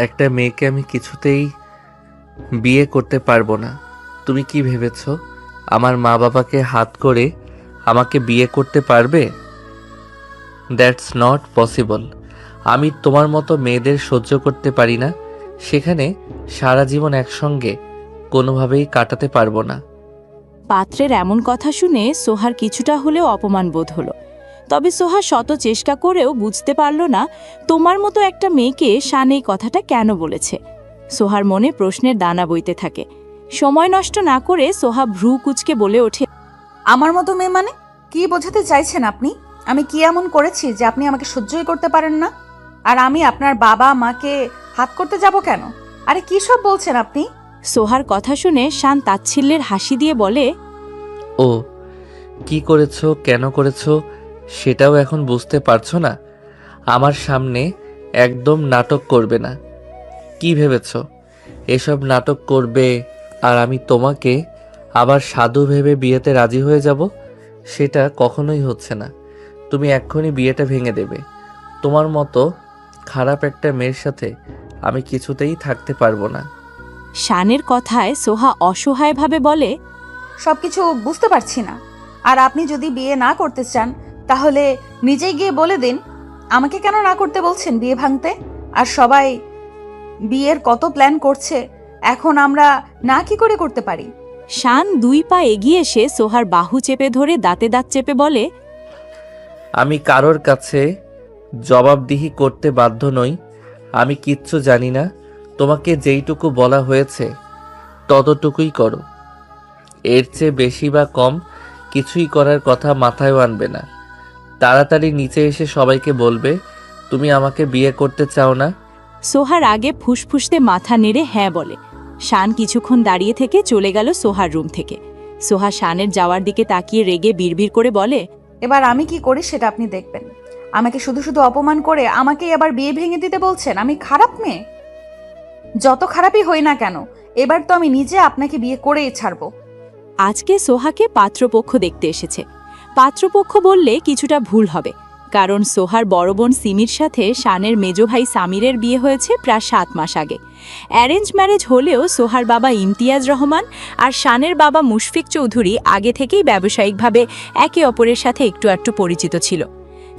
একটা মেয়েকে আমি কিছুতেই বিয়ে করতে পারবো না। তুমি কি ভেবেছো আমার মা বাবাকে হাত করে আমাকে বিয়ে করতে পারবে? That's not possible. আমি তোমার মতো মেয়েদের সহ্য করতে পারি না, সেখানে সারা জীবন একসঙ্গে কোনোভাবেই কাটাতে পারবো না। পাত্রের এমন কথা শুনে সোহার কিছুটা হলেও অপমান বোধ হলো। তবে সোহা শত চেষ্টা করেও বুঝতে পারল না তোমার মতো একটা মেয়েকে শান এই কথাটা কেন বলেছে। সোহার মনে প্রশ্নের দানা বইতে থাকে। সময় নষ্ট না করে সোহা ভ্রু কুঁচকে বলে ওঠে, আমার মতো মেয়ে মানে কি বোঝাতে চাইছেন আপনি? আমি কি এমন করেছি যে আপনি আমাকে সহ্যই করতে পারেন না? আর আমি আপনার বাবা মাকে হাত করতে যাব কেন? আরে কি সব বলছেন আপনি? সোহার কথা শুনে শান তাচ্ছিল্যের হাসি দিয়ে বলে, ও, কি করেছো, কেন করেছো সেটাও এখন বুঝতে পারছো না? আমার সামনে একদম নাটক করবে না। কি ভেবেছো এসব নাটক করবে আর আমি তোমাকে আবার সাধু ভেবে বিয়েতে রাজি হয়ে যাব? সেটা কখনোই হচ্ছে না। তুমি এক্ষুনি বিয়েটা ভেঙে দেবে। তোমার মতো খারাপ একটা মেয়ের সাথে আমি কিছুতেই থাকতে পারবো না। শানের কথায় সোহা অসহায়ভাবে বলে, সবকিছু বুঝতে পারছি না। আর আপনি যদি বিয়ে না করতে চান তাহলে নিজেই গিয়ে বলে দিন। আমাকে কেন না করতে বলছেন বিয়ে ভাঙতে? আর সবাই বিয়ের কত প্ল্যান করছে, এখন আমরা না কি করে করতে পারি? শান 2 পা এগিয়ে এসে সোহার বাহু চেপে ধরে দাঁতে দাঁত চেপে বলে, আমি কারোর কাছে জবাবদিহি করতে বাধ্য নই। আমি কিচ্ছু জানি না। তোমাকে যেইটুকু বলা হয়েছে ততটুকুই করো। এর চেয়ে বেশি বা কম কিছুই করার কথা মাথায়ও আনবে না। তাড়াতাড়ি নিচে এসে সবাইকে বলবে তুমি আমাকে বিয়ে করতে চাও না। সোহার আগে ফুসফুসতে মাথা নেড়ে হ্যাঁ বলে। শান কিছুক্ষণ দাঁড়িয়ে থেকে চলে গেল সোহার রুম থেকে। সোহা শানের যাওয়ার দিকে তাকিয়ে রেগে বিড়বিড় করে বলে, এবার আমি কি করি সেটা আপনি দেখবেন। আমাকে শুধু শুধু অপমান করে আমাকে এবার বিয়ে ভেঙে দিতে বলছেন? আমি খারাপ মেয়ে? যত খারাপই হই না কেন, এবার তো আমি নিজে আপনাকে বিয়ে করেই ছাড়বো। আজকে সোহাকে পাত্রপক্ষ দেখতে এসেছে। পাত্রপক্ষ বললে কিছুটা ভুল হবে, কারণ সোহার বড় বোন সিমির সাথে শানের মেজ ভাই সামিরের বিয়ে হয়েছে প্রায় 7 মাস আগে। অ্যারেঞ্জ ম্যারেজ হলেও সোহার বাবা ইমতিয়াজ রহমান আর শানের বাবা মুশফিক চৌধুরী আগে থেকেই ব্যবসায়িকভাবে একে অপরের সাথে একটু একটু পরিচিত ছিল।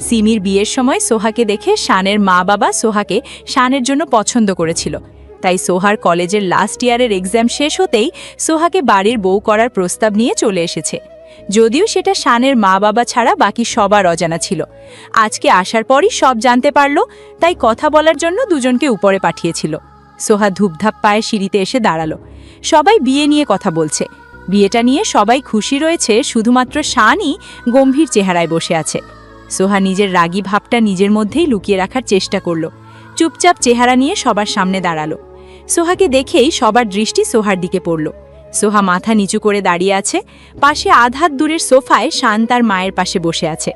সিমির বিয়ের সময় সোহাকে দেখে শানের মা বাবা সোহাকে শানের জন্য পছন্দ করেছিল। তাই সোহার কলেজের লাস্ট ইয়ারের এক্সাম শেষ হতেই সোহাকে বাড়ির বউ করার প্রস্তাব নিয়ে চলে এসেছে। যদিও সেটা শানের মা বাবা ছাড়া বাকি সবার অজানা ছিল। আজকে আসার পরই সব জানতে পারল, তাই কথা বলার জন্য দুজনকে উপরে পাঠিয়েছিল। সোহা ধূপধাপ পায়ে সিঁড়িতে এসে দাঁড়ালো। সবাই বিয়ে নিয়ে কথা বলছে। বিয়েটা নিয়ে সবাই খুশি রয়েছে, শুধুমাত্র শানই গম্ভীর চেহারায় বসে আছে। সোহা নিজের রাগী ভাবটা নিজের মধ্যেই লুকিয়ে রাখার চেষ্টা করল। চুপচাপ চেহারা নিয়ে সবার সামনে দাঁড়ালো। সোহাকে দেখেই সবার দৃষ্টি সোহার দিকে পড়ল। সোহা মাথা নিচু করে দাঁড়িয়ে আছে। পাশে আধাত দূরের সোফায় শান তার মায়ের পাশে বসে আছে।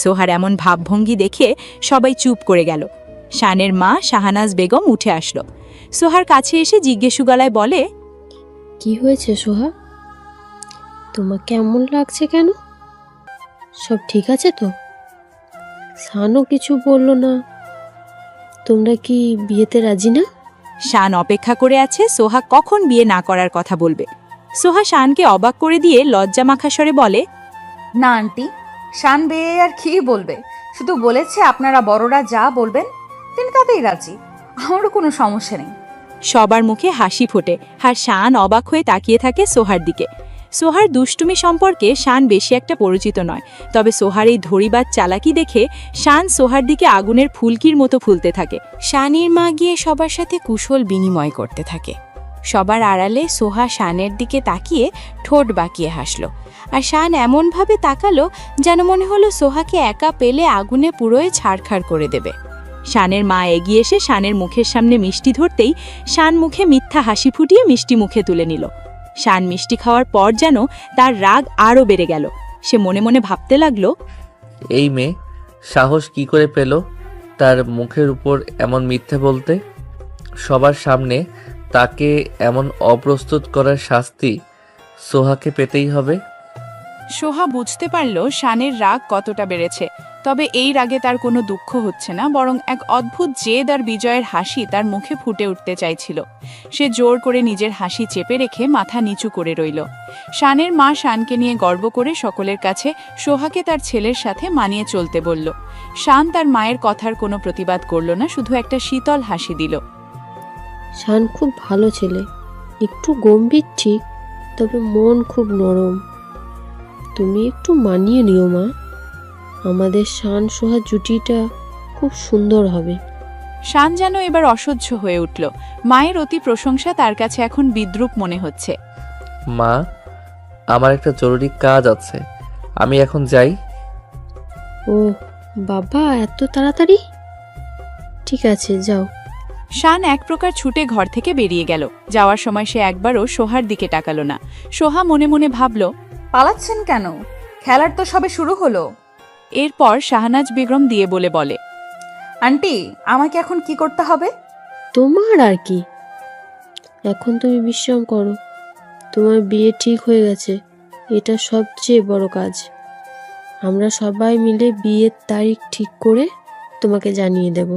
সোহার এমন ভাবভঙ্গি দেখে সবাই চুপ করে গেল। শানের মা শাহানাজ বেগম উঠে আসলো। সোহার কাছে এসে জিজ্ঞেসু গলায় বলে, কি হয়েছে সোহা? তোমার কেমন লাগছে কেন? সব ঠিক আছে তো? শানও কিছু বলল না। তোমরা কি বিয়েতে রাজি না? শান অপেক্ষা করে আছে সোহা কখন বিয়ে না করার কথা বলবে। সোহা শানকে অবাক করে দিয়ে লজ্জা মাখা স্বরে বলে, না আন্টি, শান বিয়ে আর কি বলবে, শুধু বলেছে আপনারা বড়রা যা বলবেন তিনি তাতেই রাজি। আমারও কোনো সমস্যা নেই। সবার মুখে হাসি ফোটে আর শান অবাক হয়ে তাকিয়ে থাকে সোহার দিকে। সোহার দুষ্টুমি সম্পর্কে শান বেশি একটা পরিচিত নয়, তবে সোহার এই ধরিবাজ চালাকি দেখে শান সোহার দিকে আগুনের ফুলকির মতো ফুলতে থাকে। শানের মা গিয়ে সবার সাথে কুশল বিনিময় করতে থাকে। সবার আড়ালে সোহা শানের দিকে তাকিয়ে ঠোঁট বাঁকিয়ে হাসল। আর শান এমনভাবে তাকালো যেন মনে হলো সোহাকে একা পেলে আগুনে পুরোয় ছাড়খাড় করে দেবে। শানের মা এগিয়ে এসে শানের মুখের সামনে মিষ্টি ধরতেই শান মুখে মিথ্যা হাসি ফুটিয়ে মিষ্টি মুখে তুলে নিল। শান মিষ্টি খাওয়ার পর যেন তার রাগ আরও বেড়ে গেল। সে মনে মনে ভাবতে লাগলো, এই মেয়ে সাহস কি করে পেল তার মুখের উপর এমন মিথ্যে বলতে? সবার সামনে তাকে এমন অপ্রস্তুত করার শাস্তি সোহাকে পেতেই হবে। সোহা বুঝতে পারল শানের রাগ কতটা বেড়েছে। তবে এই রাগে তার কোনো দুঃখ হচ্ছে না, বরং এক অদ্ভুত জেদ আর বিজয়ের হাসি তার মুখে ফুটে উঠতে চাইছিল। সে জোর করে নিজের হাসি চেপে রেখে মাথা নিচু করে রইল। শানের মা শানকে নিয়ে গর্ব করে সকলের কাছে সোহাকে তার ছেলের সাথে মানিয়ে চলতে বলল। শান তার মায়ের কথার কোনো প্রতিবাদ করল না, শুধু একটা শীতল হাসি দিল। শান খুব ভালো ছেলে, একটু গম্ভীর ঠিক, তবে মন খুব নরম। তুমি একটু মানিয়ে নিও মা, আমাদের শান সোহা জুটিটা খুব সুন্দর হবে। শান যেন এবার অসহ্য হয়ে উঠল। মায়ের অতি প্রশংসা তার কাছে এখন বিদ্রূপ মনে হচ্ছে। মা, আমার একটা জরুরি কাজ আছে, আমি এখন যাই। ও বাবা, এত তাড়াতাড়ি? ঠিক আছে, যাও। শান এক প্রকার ছুটে ঘর থেকে বেরিয়ে গেল। যাওয়ার সময় সে একবারও সোহার দিকে তাকালো না। সোহা মনে মনে ভাবল, পালাচ্ছেন কেন? খেলার তো সবে শুরু হলো। এরপর শাহনাজ বেগম দিয়ে বলে, আন্টি, আমাকে এখন কি করতে হবে? তোমার আর কি, এখন তুমি বিশ্রাম করো। তোমার বিয়ে ঠিক হয়ে গেছে, এটা সবচেয়ে বড় কাজ। আমরা সবাই মিলে বিয়ের তারিখ ঠিক করে তোমাকে জানিয়ে দেব।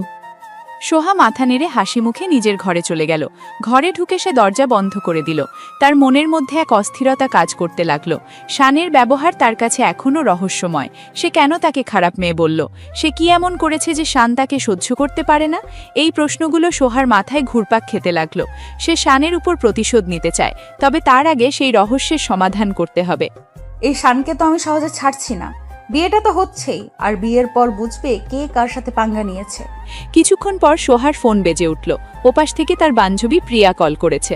সোহা মাথা নেড়ে হাসি মুখে নিজের ঘরে চলে গেল। ঘরে ঢুকে সে দরজা বন্ধ করে দিল। তার মনের মধ্যে এক অস্থিরতা কাজ করতে লাগল। শানের ব্যবহার তার কাছে এখনও রহস্যময়। সে কেন তাকে খারাপ মেয়ে বলল? সে কি এমন করেছে যে শান তাকে সহ্য করতে পারে না? এই প্রশ্নগুলো সোহার মাথায় ঘুরপাক খেতে লাগল। সে শানের উপর প্রতিশোধ নিতে চায়, তবে তার আগে সেই রহস্যের সমাধান করতে হবে। এই শানকে তো আমি সহজে ছাড়ছি না। বিয়েটা তো হচ্ছেই, আর বিয়ের পর বুঝবে কে কার সাথে পাঙ্গা নিয়েছে। কিছুক্ষণ পর সোহার ফোন বেজে উঠল। ওপাশ থেকে তার বান্ধবী প্রিয়া কল করেছে।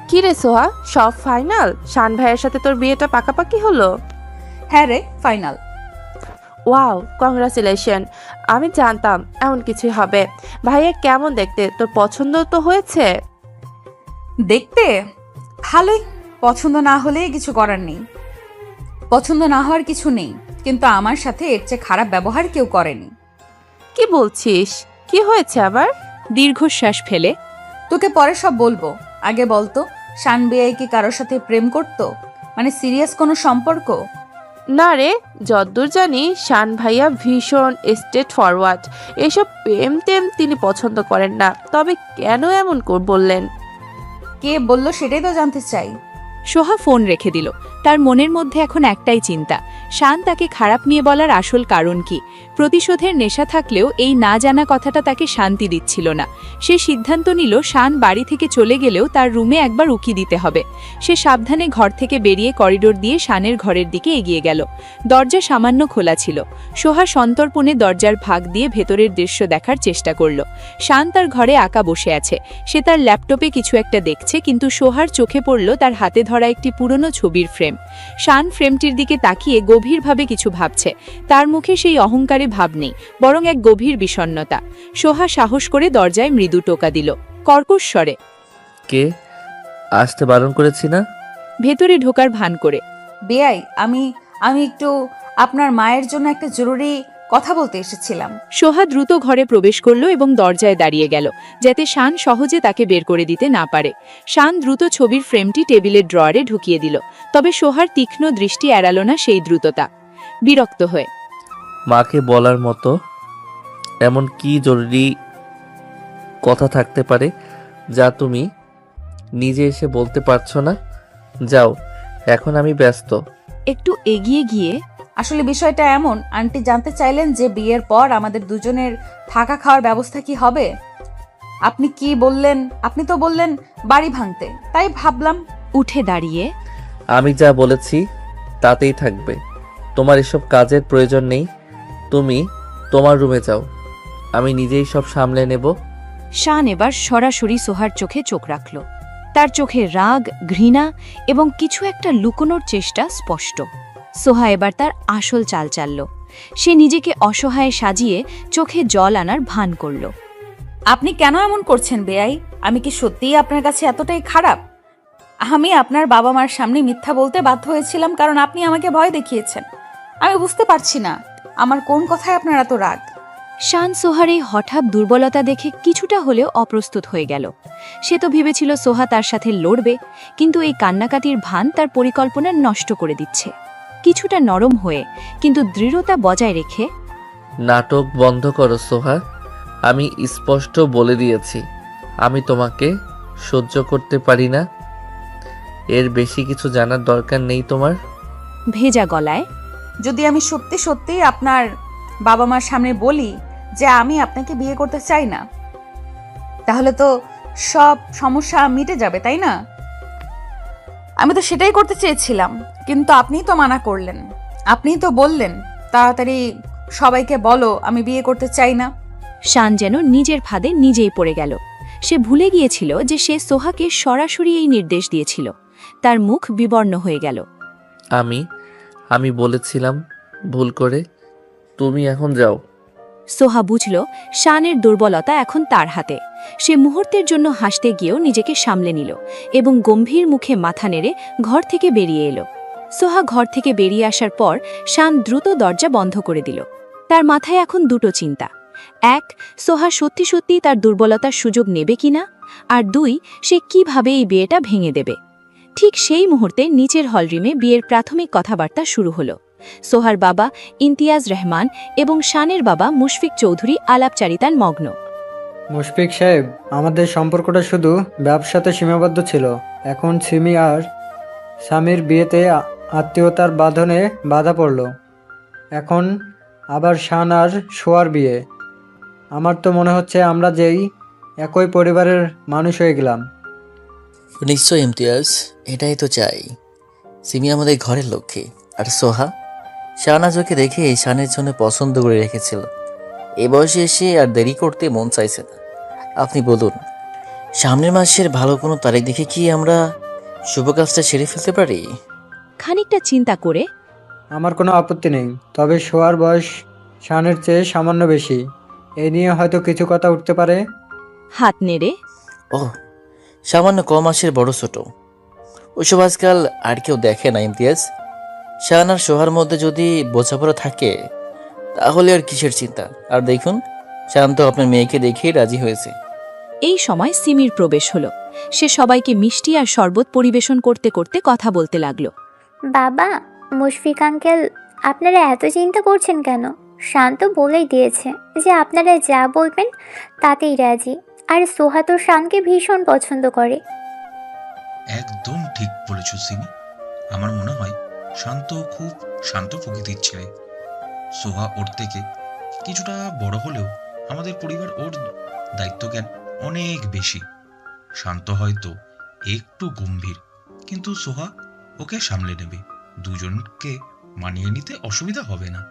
কি রে সোহা, সব ফাইনাল? শান ভাইয়ের সাথে তোর বিয়েটা পাকাপাকি হলো? হ্যাঁ রে, ফাইনাল। Wow, congratulation. আমি জানতাম এমন কিছুই হবে। ভাইয়া কেমন দেখতে? তোর পছন্দ তো হয়েছে? দেখতে ভালোই, পছন্দ না হলে কিছু করার নেই। পছন্দ না হওয়ার কিছু নেই, কিন্তু আমার সাথে এর চেয়ে খারাপ ব্যবহার কেউ করেনি। কি বলছিস? কি হয়েছে আবার? দীর্ঘশ্বাস ফেলে, তোকে পরে সব বলবো, আগে বলতো শান বেআই কি কারোর সাথে প্রেম করতো? মানে সিরিয়াস কোনো সম্পর্ক? না রে, যদ্দূর জানি শান ভাইয়া ভীষণ স্ট্রেট ফরওয়ার্ড। এসব প্রেম টেম তিনি পছন্দ করেন না। তবে কেন এমন বললেন? কে বললো সেটাই তো জানতে চাই। সোহা ফোন রেখে দিল। তার মনের মধ্যে এখন একটাই চিন্তা, শান তাকে খারাপ মেয়ে বলার আসল কারণ কি? প্রতিশোধের নেশা থাকলেও এই না জানা কথাটা তাকে শান্তি দিচ্ছিল না। সে সিদ্ধান্ত নিল শান বাড়ি থেকে চলে গেলেও তার রুমে একবার উকি দিতে হবে। সে সাবধানে ঘর থেকে বেরিয়ে করিডোর দিয়ে শানের ঘরের দিকে এগিয়ে গেল। দরজা সামান্য খোলা ছিল। সোহা সন্তর্পণে দরজার ফাঁক দিয়ে ভেতরের দৃশ্য দেখার চেষ্টা করল। শান তার ঘরে একা বসে আছে। সে তার ল্যাপটপে কিছু একটা দেখছে, কিন্তু সোহার চোখে পড়ল তার হাতে ধরা একটি পুরনো ছবির ফ্রেম। শান ফ্রেমটির দিকে তাকিয়ে গভীরভাবে কিছু ভাবছে। তার মুখে সেই অহংকারে ভাব নেই, বরং এক গভীর বিষণ্ণতা। সোহা সাহস করে দরজায় মৃদু টোকা দিল, কর্কশ স্বরে। কে? আসতে বারণ করেছি না? ভেতরে ঢোকার ভান করে। বেআই, আমি একটু আপনার মায়ের জন্য একটা জরুরি কথা বলতে এসেছিলাম। সোহা দ্রুত ঘরে প্রবেশ করল এবং দরজায় দাঁড়িয়ে গেল, যাতে শান সহজে তাকে বের করে দিতে না পারে। শান দ্রুত ছবির ফ্রেমটি টেবিলের ড্রয়ারে ঢুকিয়ে দিল, তবে সোহার তীক্ষ্ণ দৃষ্টি এড়াল না সেই দ্রুততা। বিরক্ত হয়ে, মাকে বলার মতো এমন কি জরুরি কথা থাকতে পারে যা তুমি নিজে এসে বলতে পারছো না? যাও, এখন আমি ব্যস্ত। একটু এগিয়ে গিয়ে, আসলে বিষয়টা এমন, আন্টি জানতে চাইলেন যে বিয়ের পর আমাদের দুজনের থাকা খাওয়ার ব্যবস্থা কি হবে। আপনি তো বললেন বাড়ি ভাঙতে, তাই ভাবলাম। উঠে দাঁড়িয়ে, আমি যা বলেছি তাতেই থাকবে। তোমার এসব কাজের প্রয়োজন নেই। তুমি তোমার রুমে যাও, আমি নিজেই সব সামলে নেব। শান এবার সরাসরি সোহার চোখে চোখ রাখল। তার চোখে রাগ, ঘৃণা এবং কিছু একটা লুকোনোর চেষ্টা স্পষ্ট। সোহা এবার তার আসল চাল চালল। সে নিজেকে অসহায় সাজিয়ে চোখে জল আনার ভান করল। আপনি কেন এমন করছেন বেআই? আমি কি সত্যিই আপনার কাছে এতটাই খারাপ? আমি আপনার বাবা মার সামনে মিথ্যা বলতে বাধ্য হয়েছিলাম কারণ আপনি আমাকে ভয় দেখিয়েছেন। আমি বুঝতে পারছি না আমার কোন কথায় আপনার এত রাগ। শান সোহার এই হঠাৎ দুর্বলতা দেখে কিছুটা হলেও অপ্রস্তুত হয়ে গেল। সে তো ভেবেছিল সোহা তার সাথে লড়বে, কিন্তু এই কান্নাকাটির ভান তার পরিকল্পনা নষ্ট করে দিচ্ছে। কিছুটা নরম হয়ে, কিন্তু দৃঢ়তা বজায় রেখে, নাটক বন্ধ করো সোহা। আমি স্পষ্ট বলে দিয়েছি আমি তোমাকে সহ্য করতে পারি না। এর বেশি কিছু জানার দরকার নেই তোমার। ভেজা গলায়, যদি আমি সত্যি সত্যি আপনার বাবা মার সামনে বলি যে আমি আপনাকে বিয়ে করতে চাই না, তাহলে তো সব সমস্যা মিটে যাবে, তাই না? আমি তো সেটাই করতে চেয়েছিলাম, কিন্তু আপনিই তো মানা করলেন। আপনিই তো বললেন তাড়াতাড়ি সবাইকে বলো আমি বিয়ে করতে চাই না। শান যেন নিজের ফাঁদে নিজেই পড়ে গেল। সে ভুলে গিয়েছিল যে সে সোহাকে সরাসরি এই নির্দেশ দিয়েছিল। তার মুখ বিবর্ণ হয়ে গেল। আমি বলেছিলাম ভুল করে। তুমি এখন যাও। সোহা বুঝল শানের দুর্বলতা এখন তার হাতে। সে মুহূর্তের জন্য হাসতে গিয়েও নিজেকে সামলে নিল এবং গম্ভীর মুখে মাথা নেড়ে ঘর থেকে বেরিয়ে এলো। সোহা ঘর থেকে বেরিয়ে আসার পর শান দ্রুত দরজা বন্ধ করে দিল। তার মাথায় এখন দুটো চিন্তা। এক, সোহা সত্যি সত্যি তার দুর্বলতার সুযোগ নেবে কিনা, আর দুই, সে কিভাবে এই বিয়েটা ভেঙে দেবে। ঠিক সেই মুহূর্তে নিচের হলরুমে বিয়ের প্রাথমিক কথাবার্তা শুরু হলো। সোহার বাবা ইমতিয়াজ রহমান এবং শানের বাবা মুশফিক চৌধুরী আলাপচারিতার মগ্ন। মুশফিক সাহেব, আমাদের সম্পর্কটা শুধু ব্যবসাতে সীমাবদ্ধ ছিল। এখন সিমি আর স্বামীর বিয়েতে আত্মীয়তার বাঁধনে বাধা পড়ল। এখন আবার শান আর সোয়ার বিয়ে। আমার তো মনে হচ্ছে আমরা যেই একই পরিবারের মানুষ হয়ে গেলাম। নিশ্চয় ইমতিয়াজ, এটাই তো চাই। সিমি আমাদের ঘরের লক্ষ্মী, আর সোহা শাহনাজ ওকে দেখে শানের জন্য পছন্দ করে রেখেছিল। এ বয়সে এসে আর দেরি করতে মন চাইছে না। আপনি বলুন, সামনের মাসের ভালো কোনো তারিখ দেখে কি আমরা শুভ কাজটা সেরে ফেলতে পারি? খানিকটা চিন্তা করে, আমার কোনো আপত্তি নেই, তবে সোয়ার বয়স শানের চেয়ে সামান্য বেশি। এ নিয়ে হয়তো কিছু কথা উঠতে পারে। হাত নেড়ে, ও, সামান্য ক মাসের বড় ছোট ওইসব আজকাল আর কেউ দেখে না ইমতিয়াজ। শাহান আর সোহার মধ্যে যদি বোঝাপড়া থাকে তাহলে আর কিসের চিন্তা। আর দেখুন, শাহান তো আপনার মেয়েকে দেখেই রাজি হয়েছে। এই সময় সিমির প্রবেশ হলো। সে সবাইকে মিষ্টি আর শরবত পরিবেশন করতে করতে কথা বলতে লাগলো। বাবা, মুশফিক আঙ্কেল, আপনারা এত চিন্তা করছেন কেন? শান্ত বলেই দিয়েছে যে আপনারা যা বলবেন তাতেই রাজি। আর সোহা তো শানকে ভীষণ পছন্দ করে। একদম ঠিক বলেছ সিমি। আমার মনে হয় শান্ত খুব শান্ত প্রকৃতির ছেলে। সোহা ওর থেকে কিছুটা বড় হলেও আমাদের পরিবার ওর দায়িত্বজ্ঞান অনেক বেশি। শান্ত হয়তো একটু গম্ভীর, কিন্তু সোহা ওকে সামলে নেবে। দুজনকে মানিয়ে নিতে অসুবিধা হবে না।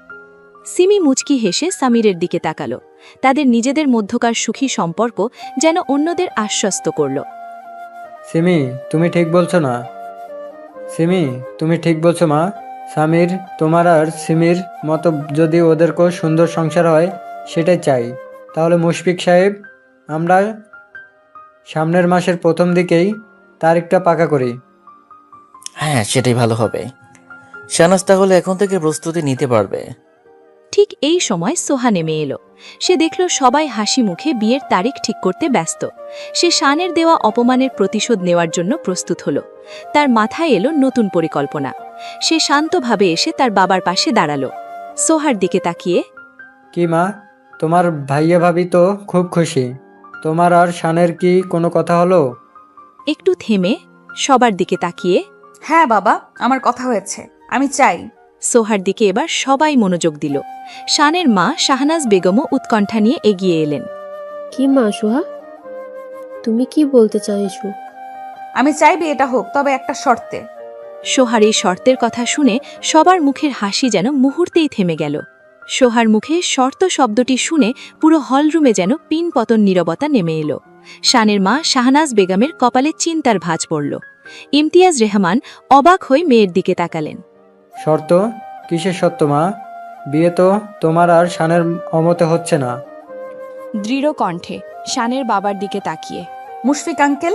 সিমি মুচকি হেসে সামিরের দিকে তাকালো। তাদের নিজেদের মধ্যকার সুখী সম্পর্ক যেন অন্যদের আশ্বস্ত করল। সিমি, তুমি ঠিক বলছো না? সিমি, তুমি ঠিক বলছো মা। স্বামীর তোমার আর সিমির মতো যদি ওদেরকেও সুন্দর সংসার হয় সেটাই চাই। তাহলে মুশফিক সাহেব, আমরা সামনের মাসের প্রথম দিকেই তারিখটা পাকা করি। হ্যাঁ, সেটাই ভালো হবে। শাহনাজ তাহলে এখন থেকে প্রস্তুতি নিতে পারবে। ঠিক এই সময় সোহা নেমে এলো। সে দেখল সবাই হাসি মুখে বিয়ের তারিখ ঠিক করতে ব্যস্ত। সে শানের দেওয়া অপমানের প্রতিশোধ নেওয়ার জন্য প্রস্তুত হলো। তার মাথায় এলো নতুন পরিকল্পনা। সে শান্তভাবে এসে তার বাবার পাশে দাঁড়ালো। সোহার দিকে তাকিয়ে, কি মা, তোমার ভাইয়া ভাবি তো খুব খুশি। তোমার আর শানের কি কোনো কথা হলো? একটু থেমে সবার দিকে তাকিয়ে, হ্যাঁ বাবা, আমার কথা হয়েছে, আমি চাই। সোহার দিকে এবার সবাই মনোযোগ দিল। শানের মা শাহনাজ বেগমও উৎকণ্ঠা নিয়ে এগিয়ে এলেন। কি মা সোহা, তুমি কি বলতে চাইছো? আমি চাই বিয়েটা হোক, তবে একটা শর্তে। সোহার এই শর্তের কথা শুনে সবার মুখের হাসি যেন মুহূর্তেই থেমে গেল। সোহার মুখে শর্ত শব্দটি শুনে পুরো হলরুমে যেন পিন পতন নীরবতা নেমে এলো। শানের মা শাহনাজ বেগমের কপালে চিন্তার ভাঁজ পড়ল। ইমতিয়াজ রহমান অবাক হয়ে মেয়ের দিকে তাকালেন। শর্ত? কিসের শর্ত মা? বিয়ে তো তোমার আর শানের অমতে হচ্ছে না। দৃঢ় কণ্ঠে শানের বাবার দিকে তাকিয়ে, মুশফিক আঙ্কেল,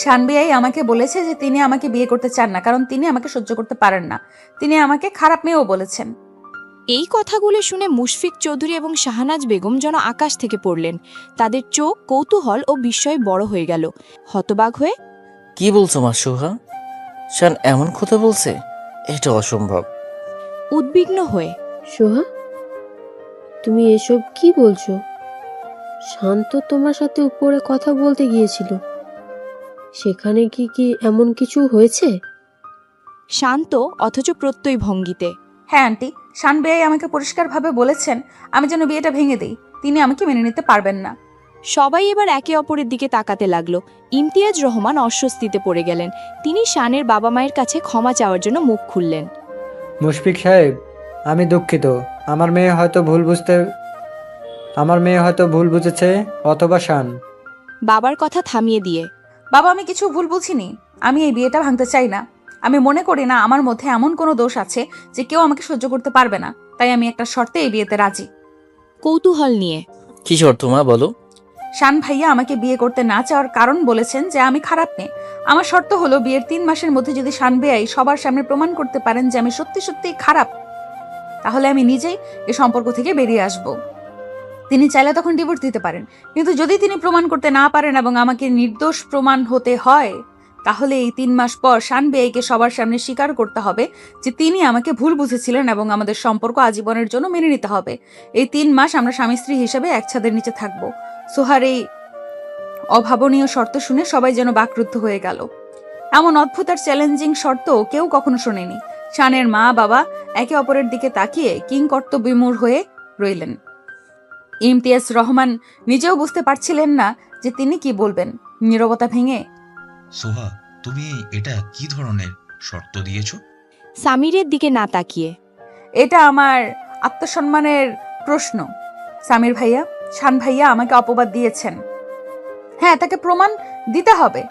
শানবিয়াই আমাকে বলেছে যে তিনি আমাকে বিয়ে করতে চান না, কারণ তিনি আমাকে সহ্য করতে পারেন না। তিনি আমাকে খারাপ মেয়েও বলেছেন। এই কথাগুলো শুনে মুশফিক চৌধুরী এবং শাহনাজ বেগম যেন আকাশ থেকে পড়লেন। তাদের চোখ কৌতূহল ও বিস্ময়ে বড় হয়ে গেল। হতবাক হয়ে, কি বলছো মা সোহা? শান এমন কথা বলছে? এটা অসম্ভব। উদ্বিগ্ন হয়ে, সোহা, তুমি এসব কি বলছো? শান্ত তোমার সাথে উপরে কথা বলতে গিয়েছিল, সেখানে কি এমন কিছু হয়েছে? শান্ত অথচ প্রত্যয় ভঙ্গিতে। হ্যাঁ আন্টি, শান বেয়াই আমাকে পরিষ্কারভাবে বলেছেন আমি যেন বিয়েটা ভেঙে দিই। তিনি আমাকে মেনে নিতে পারবেন না। সবাই এবার একে অপরের দিকে তাকাতে লাগলো। ইমতিয়াজ রহমান অস্বস্তিতে পড়ে গেলেন। তিনি শানের বাবা মায়ের কাছে ক্ষমা চাওয়ার জন্য মুখ খুললেন। মুশফিক সাহেব, আমি দুঃখিত। আমার মেয়ে হয়তো ভুল বুঝেছে, অথবা শান। বাবার কথা থামিয়ে দিয়ে। বাবা, আমি কিছু ভুল বুঝিনি। আমি এই বিয়েটা ভাঙতে চাই না। আমি মনে করি না আমার মধ্যে এমন কোনো দোষ আছে যে কেউ আমাকে সহ্য করতে পারবে না। তাই আমি একটা শর্তে এই বিয়েতে রাজি। কৌতূহল নিয়ে। কি শর্ত মা, বলো? শান ভাইয়া আমাকে বিয়ে করতে না চাওয়ার কারণ বলেছেন যে আমি খারাপ মেয়ে। আমার শর্ত হলো বিয়ের 3 মাসের মধ্যে যদি শান বেয়াই সবার সামনে প্রমাণ করতে পারেন যে আমি সত্যি সত্যি খারাপ, তাহলে আমি নিজেই এই সম্পর্ক থেকে বেরিয়ে আসব। তিনি চাইলে তখন ডিভোর্স দিতে পারেন, কিন্তু যদি তিনি প্রমাণ করতে না পারেন এবং আমাকে নির্দোষ প্রমাণ হতে হয়, তাহলে এই 3 মাস পর শান বেয়াইকে সবার সামনে স্বীকার করতে হবে যে তিনি আমাকে ভুল বুঝেছিলেন এবং আমাদের সম্পর্ক আজীবনের জন্য মেনে নিতে হবে। এই 3 মাস আমরা স্বামী স্ত্রী হিসেবে এক ছাদের নিচে থাকবো। সোহার এই অভাবনীয় শর্ত শুনে সবাই যেন বাকরুদ্ধ হয়ে গেল। এমন অদ্ভুত আর চ্যালেঞ্জিং শর্ত কেউ কখনো শোনেনি। শানের মা বাবা একে অপরের দিকে তাকিয়ে কিংকর্তব্যবিমূঢ় হয়ে রইলেন। ইমতিয়াজ রহমান নিজেও বুঝতে পারছিলেন না যে তিনি কি বলবেন। নীরবতা ভেঙে, সোহা, তুমি এটা কি ধরনের শর্ত দিয়েছো? সামিরের দিকে না তাকিয়ে। এটা আমার আত্মসম্মানের প্রশ্ন। সামির ভাইয়া, শান ভাইয়া আমাকে অপবাদ দিয়েছেন। হ্যাঁ, তাকে প্রমাণ দিতে হবে,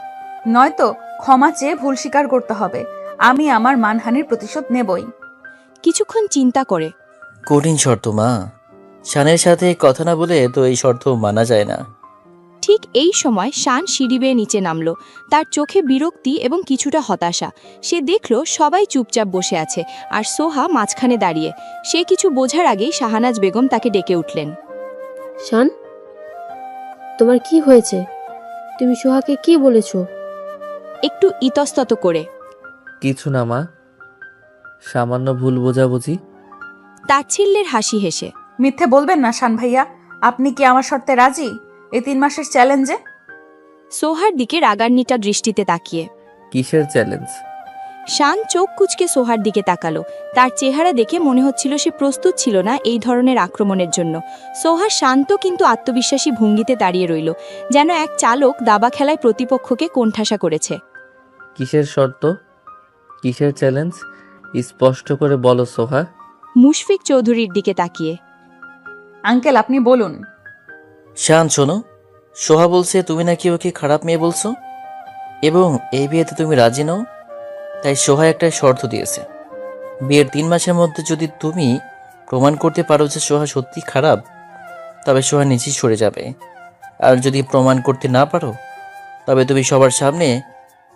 নয়তো ক্ষমা চেয়ে ভুল স্বীকার করতে হবে। আমি আমার মানহানির প্রতিশোধ নেবই। কিছুক্ষণ চিন্তা করে। কঠিন শর্ত মা, শানের সাথে কথা না বলে তো এই শর্ত মানা যায় না। ঠিক এই সময় শান সিঁড়ি বেয়ে নিচে নামলো। তার চোখে বিরক্তি এবং কিছুটা হতাশা। সে দেখল সবাই চুপচাপ বসে আছে, আর সোহা মাঝখানে দাঁড়িয়ে। সে কিছু বোঝার আগেই শাহানাজ বেগম তাকে ডেকে উঠলেন। শান, তোমার কি হয়েছে? তুমি সোহাকে কি বলেছো? একটু ইতস্তত করে। কিছু না মা, সামান্য ভুল বোঝাবুঝি। তাচ্ছিল্যের হাসি হেসে। মিথ্যে বলবেন না শান ভাইয়া, আপনি কি আমার শর্তে রাজি এই 3 মাসের চ্যালেঞ্জে? সোহার দিকে রাগান্বিতা দৃষ্টিতে তাকিয়ে। কিসের চ্যালেঞ্জ? শান চোখ কুঁচকে সোহার দিকে তাকালো। তার চেহারা দেখে মনে হচ্ছিল সে প্রস্তুত ছিল না এই ধরনের আক্রমণের জন্য। সোহা শান্ত কিন্তু আত্মবিশ্বাসী ভঙ্গিতে দাঁড়িয়ে রইল, যেন এক চালক দাবা খেলায় প্রতিপক্ষকে কোণঠাসা করেছে। কিসের শর্ত? কিসের চ্যালেঞ্জ? স্পষ্ট করে বলো সোহা। মুশফিক চৌধুরীর দিকে তাকিয়ে। আঙ্কেল, আপনি বলুন। শান শোনো, সোহা বলছে তুমি নাকি ওকে খারাপ মেয়ে বলছো, এবং এই বিয়েতে তুমি রাজি নও। তাই সোহা একটা শর্ত দিয়েছে, বিয়ের 3 মাসের মধ্যে যদি তুমি প্রমাণ করতে পারো যে সোহা সত্যি খারাপ, তবে সোহা নিচেই সরে যাবে। আর যদি প্রমাণ করতে না পারো, তবে তুমি সবার সামনে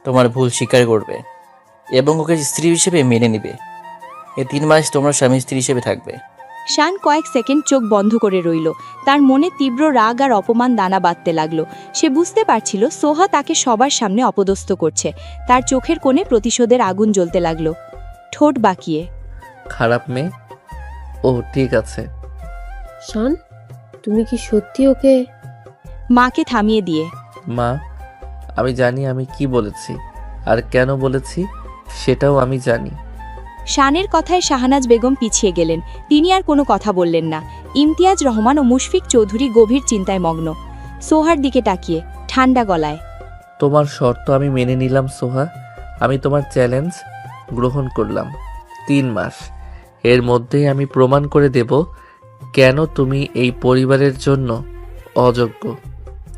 তোমার ভুল স্বীকার করবে এবং ওকে স্ত্রী হিসেবে মেনে নিবে। এই 3 মাস তোমরা স্বামী স্ত্রী হিসেবে থাকবে। শান কয়েক সেকেন্ড চোখ বন্ধ করে রইল। তার মনে তীব্র রাগ আর অপমান দানা বাঁধতে লাগলো। সে বুঝতে পারছিল সোহা তাকে সবার সামনে অপদস্থ করছে। তার চোখের কোণে প্রতিশোধের আগুন জ্বলতে লাগলো। ঠোঁট বাঁকিয়ে। খারাপ মেয়ে? ও ঠিক আছে। শান, তুমি কি সত্যি ওকে? মাকে থামিয়ে দিয়ে। মা, আমি জানি আমি কি বলেছি আর কেন বলেছি, সেটাও আমি জানি। শানের কথায় শাহানাজ বেগম পিছিয়ে গেলেন। তিনি আর কোনো কথা বললেন না। ইমতিয়াজ রহমান ও মুশফিক চৌধুরী গভীর চিন্তায় মগ্ন। সোহার দিকে তাকিয়ে ঠান্ডা গলায়। তোমার শর্ত আমি মেনে নিলাম সোহা। আমি তোমার চ্যালেঞ্জ গ্রহণ করলাম। 3 মাস এর মধ্যেই আমি প্রমাণ করে দেব কেন তুমি এই পরিবারের জন্য অযোগ্য।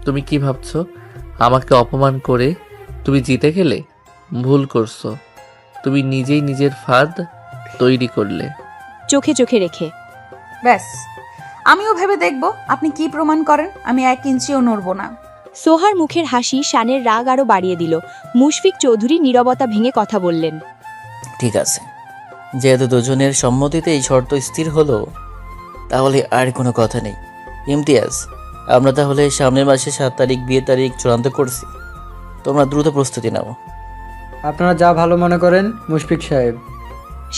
তুমি কি ভাবছো আমাকে অপমান করে তুমি জিতে গেলে? ভুল করছো। তুমি নিজেই নিজের ফাঁদ তৈরি করলে। চোখে চোখে রেখে। ব্যাস, আমিও ভেবে দেখব আপনি কি প্রমাণ করেন। আমি 1 ইঞ্চিও নড়ব না। সোহার মুখের হাসি শানের রাগ আরও বাড়িয়ে দিল। মুশফিক চৌধুরী নীরবতা ভেঙে কথা বললেন। ঠিক আছে, যেহেতু দুজনের সম্মতিতে এই শর্ত স্থির হলো, তাহলে আর কোনো কথা নেই। ইমতিয়াজ, আমরা তাহলে সামনের মাসে 7 তারিখ বিয়ে তারিখ চূড়ান্ত করছি। তোমরা দ্রুত প্রস্তুতি নাও। আপনারা যা ভালো মনে করেন মুশফিক সাহেব।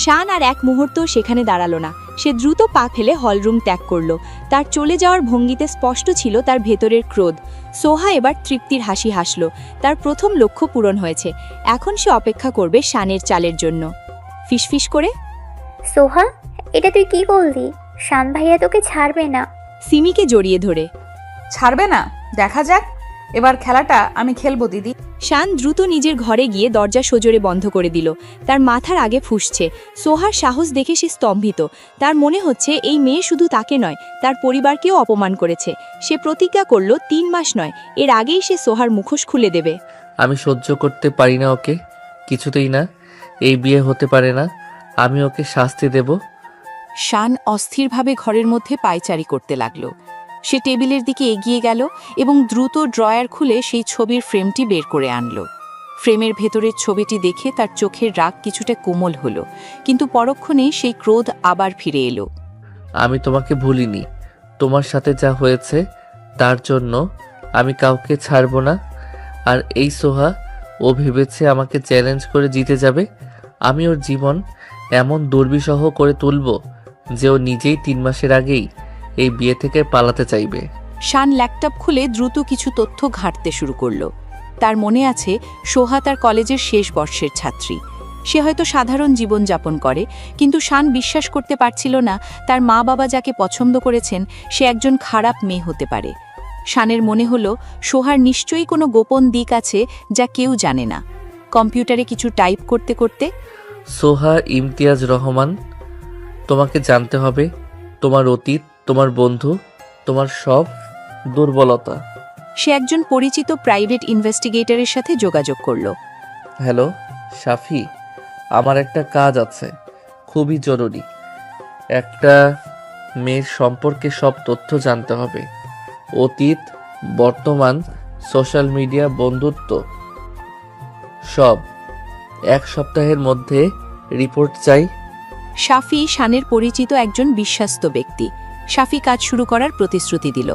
শান আর এক মুহূর্ত সেখানে দাঁড়ালো না। সে দ্রুত পা ফেলে হলরুম ত্যাগ করল। তার চলে যাওয়ার ভঙ্গিতে স্পষ্ট ছিল তার ভেতরের ক্রোধ। সোহা এবার তৃপ্তির হাসি হাসল। তার প্রথম লক্ষ্য পূরণ হয়েছে। এখন সে অপেক্ষা করবে শানের চালের জন্য। ফিসফিস করে, সোহা, এটা তুই কি করলি? শান ভাইয়া তোকে ছাড়বে না। সিমিকে জড়িয়ে ধরে, ছাড়বে না? দেখা যাক, এবার খেলাটা আমি খেলবো দিদি। শান দ্রুত নিজের ঘরে গিয়ে দরজা সজোরে বন্ধ করে দিল। তার মাথার আগে ফুঁসছে। সোহার সাহস দেখে সে স্তম্ভিত। তার মনে হচ্ছে এই মেয়ে শুধু তাকে নয়, তার পরিবারকেও অপমান করেছে। সে প্রতিজ্ঞা করল 3 মাস নয়, এর আগেই সে সোহার মুখোশ খুলে দেবে। আমি সহ্য করতে পারি না ওকে, কিছুতেই না। এই বিয়ে হতে পারে না। আমি ওকে শাস্তি দেব। শান অস্থিরভাবে ঘরের মধ্যে পায়চারি করতে লাগল। সে টেবিলের দিকে এগিয়ে গেল এবং দ্রুত ড্রয়ার খুলে সেই ছবির ফ্রেমটি বের করে আনল। ফ্রেমের ভেতরের ছবিটি দেখে তার চোখের রাগ কিছুটা কোমল হলো, কিন্তু পরক্ষণেই সেই ক্রোধ আবার ফিরে এলো। আমি তোমাকে ভুলিনি। তোমার সাথে যা হয়েছে তার জন্য আমি কাউকে ছাড়বো না। আর এই সোহা, ও ভেবেছে আমাকে চ্যালেঞ্জ করে জিতে যাবে। আমি ওর জীবন এমন দুর্বিষহ করে তুলব যে ও নিজেই 3 মাসের আগেই এই বিয়ে থেকে পালাতে চাইবে। শান ল্যাপটপ খুলে দ্রুত কিছু তথ্য ঘাঁটতে শুরু করলো। তার মনে আছে সোহা তার কলেজের শেষ বর্ষের ছাত্রী। সে হয়তো সাধারণ জীবনযাপন করে, কিন্তু শান বিশ্বাস করতে পারছিল না তার মা বাবা যাকে পছন্দ করেছেন সে একজন খারাপ মেয়ে হতে পারে। শানের মনে হলো সোহার নিশ্চয়ই কোনো গোপন দিক আছে যা কেউ জানে না। কম্পিউটারে কিছু টাইপ করতে করতে, সোহা ইমতিয়াজ রহমান, তোমাকে জানতে হবে তোমার অতীত, তোমার বন্ধু, তোমার সব দুর্বলতা। সে একজন পরিচিত প্রাইভেট ইনভেস্টিগেটরের সাথে যোগাযোগ করল। হ্যালো শাফি, আমার একটা কাজ আছে, খুবই জরুরি। একটা মেয়ের সম্পর্কে সব তথ্য জানতে হবে। অতীত, বর্তমান, সোশ্যাল মিডিয়া, বন্ধুত্ব, সব। 1 সপ্তাহের মধ্যে রিপোর্ট চাই। শাফি শানের পরিচিত একজন বিশ্বস্ত ব্যক্তি। শাফি কাজ শুরু করার প্রতিশ্রুতি দিল।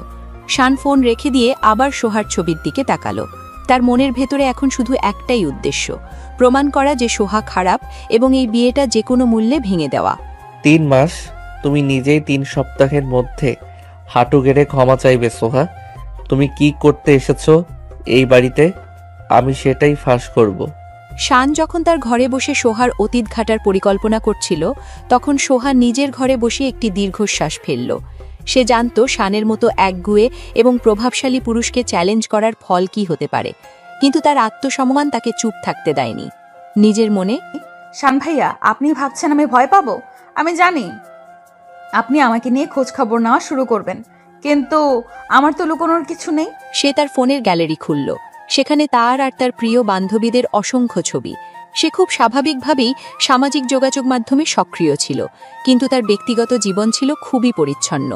শান ফোন রেখে দিয়ে আবার সোহার ছবির দিকে তাকালো। তার মনের ভেতরে এখন শুধু একটাই উদ্দেশ্য, প্রমাণ করা যে সোহা খারাপ এবং এই বিয়েটা যে কোনো মূল্যে ভেঙে দেওয়া। 3 মাস? তুমি নিজেই 3 সপ্তাহের মধ্যে হাঁটু গেড়ে ক্ষমা চাইবে সোহা? তুমি কি করতে এসেছো এই বাড়িতে? আমি সেটাই ফাঁস করব। শান যখন তার ঘরে বসে সোহার অতীত ঘাটার পরিকল্পনা করছিল, তখন সোহা নিজের ঘরে বসে একটি দীর্ঘশ্বাস ফেলল। সে জানত শানের মতো একগুঁয়ে এবং প্রভাবশালী পুরুষকে চ্যালেঞ্জ করার ফল কি হতে পারে, কিন্তু তার আত্মসম্মান তাকে চুপ থাকতে দেয়নি। নিজের মনে, শান ভাইয়া, আপনি ভাবছেন আমি ভয় পাবো? আমি জানি আপনি আমাকে নিয়ে খোঁজ খবর নেওয়া শুরু করবেন, কিন্তু আমার তো লুকোনোর কিছু নেই। সে তার ফোনের গ্যালারি খুলল। সেখানে তার আর তার প্রিয় বান্ধবীদের অসংখ্য ছবি। সে খুব স্বাভাবিকভাবেই সামাজিক যোগাযোগ মাধ্যমে সক্রিয় ছিল, কিন্তু তার ব্যক্তিগত জীবন ছিল খুবই পরিচ্ছন্ন।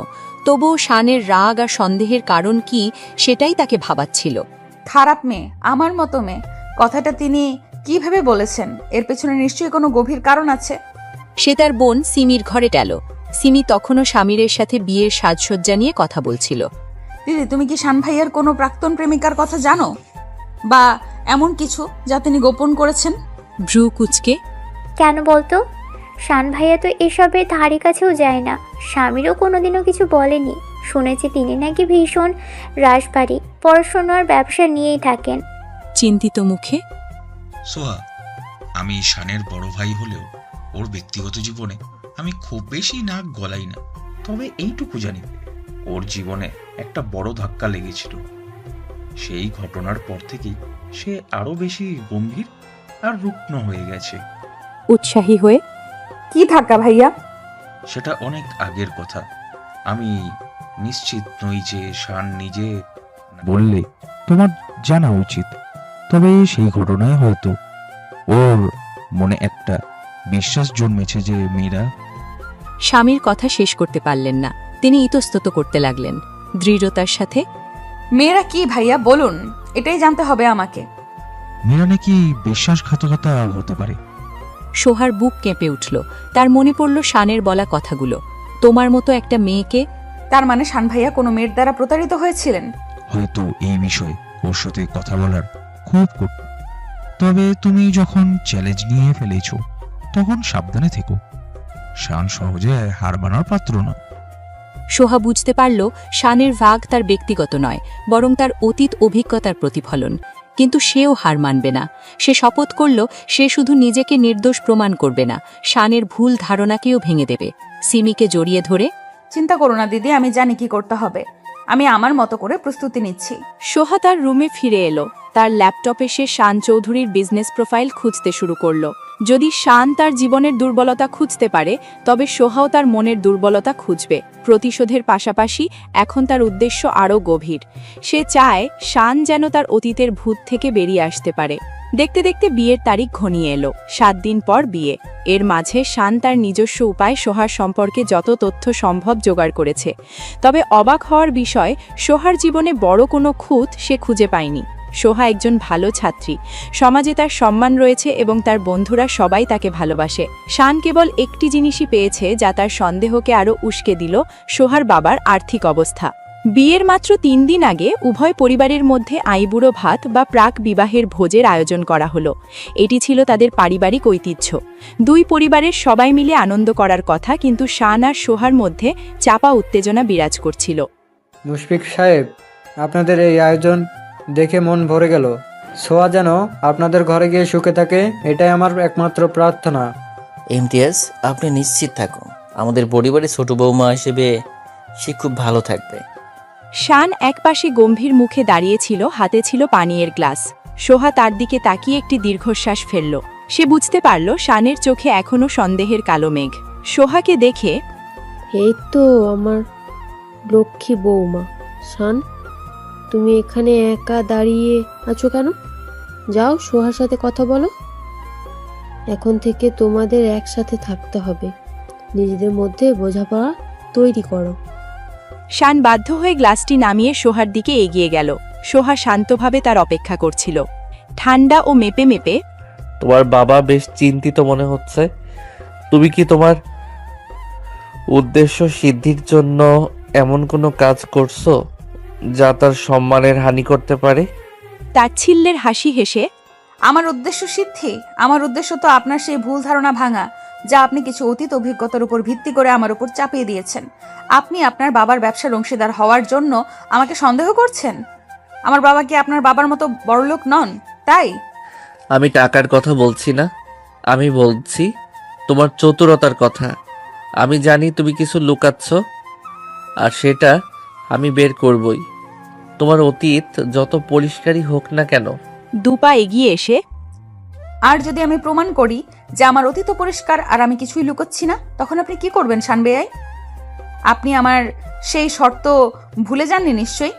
তবুও শানের রাগ আর সন্দেহের কারণ কি সেটাই তাকে ভাবাচ্ছিল। খারাপ মেয়ে, আমার মতো মেয়ে, কথাটা তিনি কিভাবে বলেছেন? এর পেছনে নিশ্চয়ই কোনো গভীর কারণ আছে। সে তার বোন সিমির ঘরে গেল। সিমি তখনও স্বামীরের সাথে বিয়ের সাজসজ্জা নিয়ে কথা বলছিল। দিদি, তুমি কি শান ভাইয়ার কোনো প্রাক্তন প্রেমিকার কথা জানো, বা এমন কিছু যা তিনি গোপন করেছেন? ভ্রু কুচকে, কেন বলতো? শান ভাইয়া তো এসবের ধারে কাছেও যায় না। স্বামীরও কোনোদিনও কিছু বলেনি। শুনেছি তিনি নাকি ভীষণ রাশভারী, পড়াশোনার ব্যবসা নিয়েই থাকেন। চিন্তিত মুখে, সোহা, আমি শানের বড় ভাই হলেও ওর ব্যক্তিগত জীবনে আমি খুব বেশি নাক গলাই না। তবে এইটুকু জানি, ওর জীবনে একটা বড় ধাক্কা লেগেছিল। সেই ঘটনার পর থেকেই সে আরো বেশি গম্ভীর আর রুগ্ন হয়ে গেছে। উৎসাহী হয়ে, কি ধাক্কা ভাইয়া? সেটা অনেক আগের কথা। আমি নিশ্চিত নই যে শান নিজে বললে তোমার জানা উচিত। তবে সেই ঘটনায় হয়তো ওর মনে একটা বিশ্বাস জন্মেছে যে মেয়েরা। স্বামীর কথা শেষ করতে পারলেন না। তিনি ইতস্তত করতে লাগলেন দৃঢ়তার সাথে, মেয়েরা কি ভাইয়া, বলুন, এটাই জানতে হবে আমাকে। মেয়েরা নাকি বিশ্বাসঘাতকতা হতে পারে। সোহার বুক কেঁপে উঠল। তার মনে পড়ল শানের বলা কথাগুলো। তোমার মতো একটা মেয়েকে। তার মানে শান ভাইয়া কোনো মেয়ের দ্বারা প্রতারিত হয়েছিলেন? হয়তো এই বিষয়ে ওর সাথে কথা বলার খুব কঠিন। তবে তুমি যখন চ্যালেঞ্জ নিয়ে ফেলেছো তখন সাবধানে থেকো। শান সহজে হার মানার পাত্র না। সোহা বুঝতে পারল শানের রাগ তার ব্যক্তিগত নয়, বরং তার অতীত অভিজ্ঞতার প্রতিফলন। কিন্তু সেও হার মানবে না। সে শপথ করল সে শুধু নিজেকে নির্দোষ প্রমাণ করবে না, শানের ভুল ধারণাকেও ভেঙে দেবে। সিমিকে জড়িয়ে ধরে, চিন্তা করো না দিদি, আমি জানি কি করতে হবে। আমি আমার মতো করে প্রস্তুতি নিচ্ছি। সোহা তার রুমে ফিরে এলো। তার ল্যাপটপে সে শান চৌধুরীর বিজনেস প্রোফাইল খুঁজতে শুরু করলো। যদি শান তার জীবনের দুর্বলতা খুঁজতে পারে, তবে সোহাও তার মনের দুর্বলতা খুঁজবে। প্রতিশোধের পাশাপাশি এখন তার উদ্দেশ্য আরও গভীর। সে চায় শান যেন তার অতীতের ভূত থেকে বেরিয়ে আসতে পারে। দেখতে দেখতে বিয়ের তারিখ ঘনিয়ে এলো। 7 দিন পর বিয়ে। এর মাঝে শান তার নিজস্ব উপায়ে সোহার সম্পর্কে যত তথ্য সম্ভব জোগাড় করেছে। তবে অবাক হওয়ার বিষয়, সোহার জীবনে বড় কোনো খুঁত সে খুঁজে পায়নি। সোহা একজন ভালো ছাত্রী, সমাজে তার সম্মান রয়েছে এবং তার বন্ধুরা সবাই তাকে ভালোবাসে। শান কেবল একটি জিনিসই পেয়েছে যা তার সন্দেহকে আরও উস্কে দিল: সোহার বাবার আর্থিক অবস্থা। বিয়ের মাত্র 3 দিন আগে উভয় পরিবারের মধ্যে আইবুড়ো ভাত বা প্রাক বিবাহের ভোজের আয়োজন করা হলো। এটি ছিল তাদের পারিবারিক ঐতিহ্য। দুই পরিবারের সবাই মিলে আনন্দ করার কথা, কিন্তু শান আর সোহার মধ্যে চাপা উত্তেজনা বিরাজ করছিল। মুশফিক সাহেব, আপনাদের এই আয়োজন দেখে মন ভরে গেল। সোয়া যেন আপনাদের ঘরে গিয়ে সুখে থাকে, এটাই আমার একমাত্র প্রার্থনা। ইমতিয়াজ, আপনি নিশ্চিত থাকুন, আমাদের পরিবারের ছোট বৌমা হিসেবে সে খুব ভালো থাকবে। শান একপাশে গম্ভীর মুখে দাঁড়িয়েছিল, হাতে ছিল পানীয়ের গ্লাস। সোহা তার দিকে তাকিয়ে একটি দীর্ঘশ্বাস ফেলল। সে বুঝতে পারল শানের চোখে এখনও সন্দেহের কালো মেঘ। সোহাকে দেখে, এই তো আমার লক্ষ্মী বৌমা। শান, তুমি এখানে একা দাঁড়িয়ে আছো কেন? যাও সোহার সাথে কথা বলো। এখন থেকে তোমাদের একসাথে থাকতে হবে। নিজেদের মধ্যে বোঝাপড়া তৈরি করো। শান বাধ্য হয়ে গ্লাসটি নামিয়ে সোহার দিকে এগিয়ে গেল। সোহা শান্তভাবে তার অপেক্ষা করছিল, ঠান্ডা ও মেপে মেপে। তোমার বাবা বেশ চিন্তিত মনে হচ্ছে। তুমি কি তোমার উদ্দেশ্য সিদ্ধির জন্য এমন কোনো কাজ করছো যা তার সম্মানের হানি করতে পারে? তাচ্ছিল্যের হাসি হেসে, আমার উদ্দেশ্য সিদ্ধি? আমার উদ্দেশ্য তো আপনার সেই ভুল ধারণা ভাঙা, যা আপনি কিছু অতীত অভিজ্ঞতার উপর ভিত্তি করে আমার উপর চাপিয়ে দিয়েছেন। আপনি আপনার বাবার ব্যবসার অংশীদার হওয়ার জন্য আমাকে সন্দেহ করছেন। আমার বাবা কি আপনার বাবার মতো বড়লোক নন, তাই? আমি টাকার কথা বলছি না, আমি বলছি তোমার চতুরতার কথা। আমি জানি তুমি কিছু লুকাচ্ছ, আর সেটা আমি বের করবই। তোমার অতীত যত পরিষ্কারই হোক না কেন। দুপা এগিয়ে এসে, আর যদি আমি প্রমাণ করি যে আমার অতীত পরিষ্কার আর আমি কিছুই লুকোচ্ছি না, তখন আপনি কি করবেন শান বেয়াই? আপনি আমার সেই শর্ত ভুলে যাননি নিশ্চয়ই?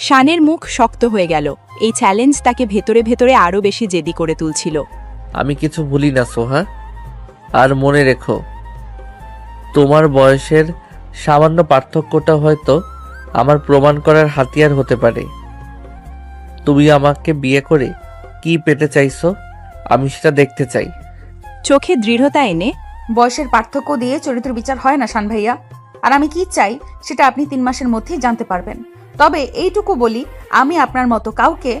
শানের মুখ শক্ত হয়ে গেল। এই চ্যালেঞ্জ তাকে ভেতরে ভেতরে আরও বেশি জেদি করে তুলছিল। আমি কিছু ভুলি না সোহা, আর মনে রেখো তোমার বয়সের সামান্য পার্থক্যটা হয়তো আমার প্রমাণ করার হাতিয়ার হতে পারে। তুমি আমাকে বিয়ে করে কি পেতে চাইছো, আমি সেটা দেখতে চাই। চোখে দৃঢ়তা এনে, বয়সের পার্থক্য দিয়ে চরিত্র বিচার হয় না শান ভাইয়া। আর আমি কি চাই সেটা আপনি 3 মাসের মধ্যেই জানতে পারবেন। তবে এইটুকু বলি, আমি আপনার মতো কাউকে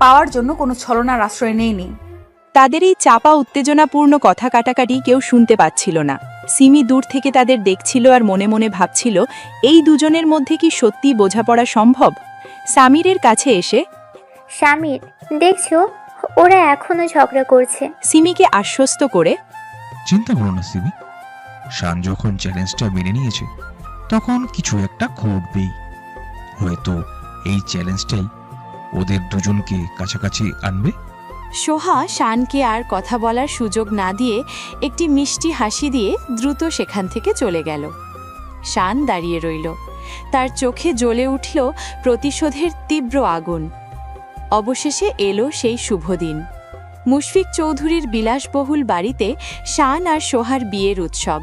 পাওয়ার জন্য কোনো ছলনার আশ্রয় নেইনি। তাদের এই চাপা উত্তেজনাপূর্ণ কথা কাটাকাটি কেউ শুনতে পাচ্ছিল না। সিমি দূর থেকে তাদের দেখছিল আর মনে মনে ভাবছিল, এই দুজনের মধ্যে কি সত্যি বোঝাপড়া সম্ভব? সামিরের কাছে এসে, স্বামীর, দেখছো ওরা এখনো ঝগড়া করছে। সিমিকে আশ্বস্ত করে, চিন্তা করো না সিমি, শান যখন চ্যালেঞ্জটা মেনে নিয়েছে তখন কিছু একটা ঘটবেই। হয়তো এই চ্যালেঞ্জটাই ওদের দুজনকে কাছাকাছি আনবে। সোহা শানকে আর কথা বলার সুযোগ না দিয়ে একটি মিষ্টি হাসি দিয়ে দ্রুত সেখান থেকে চলে গেল। শান দাঁড়িয়ে রইল, তার চোখে জ্বলে উঠল প্রতিশোধের তীব্র আগুন। অবশেষে এলো সেই শুভ দিন। মুশফিক চৌধুরীর বিলাসবহুল বাড়িতে শান আর সোহার বিয়ের উৎসব।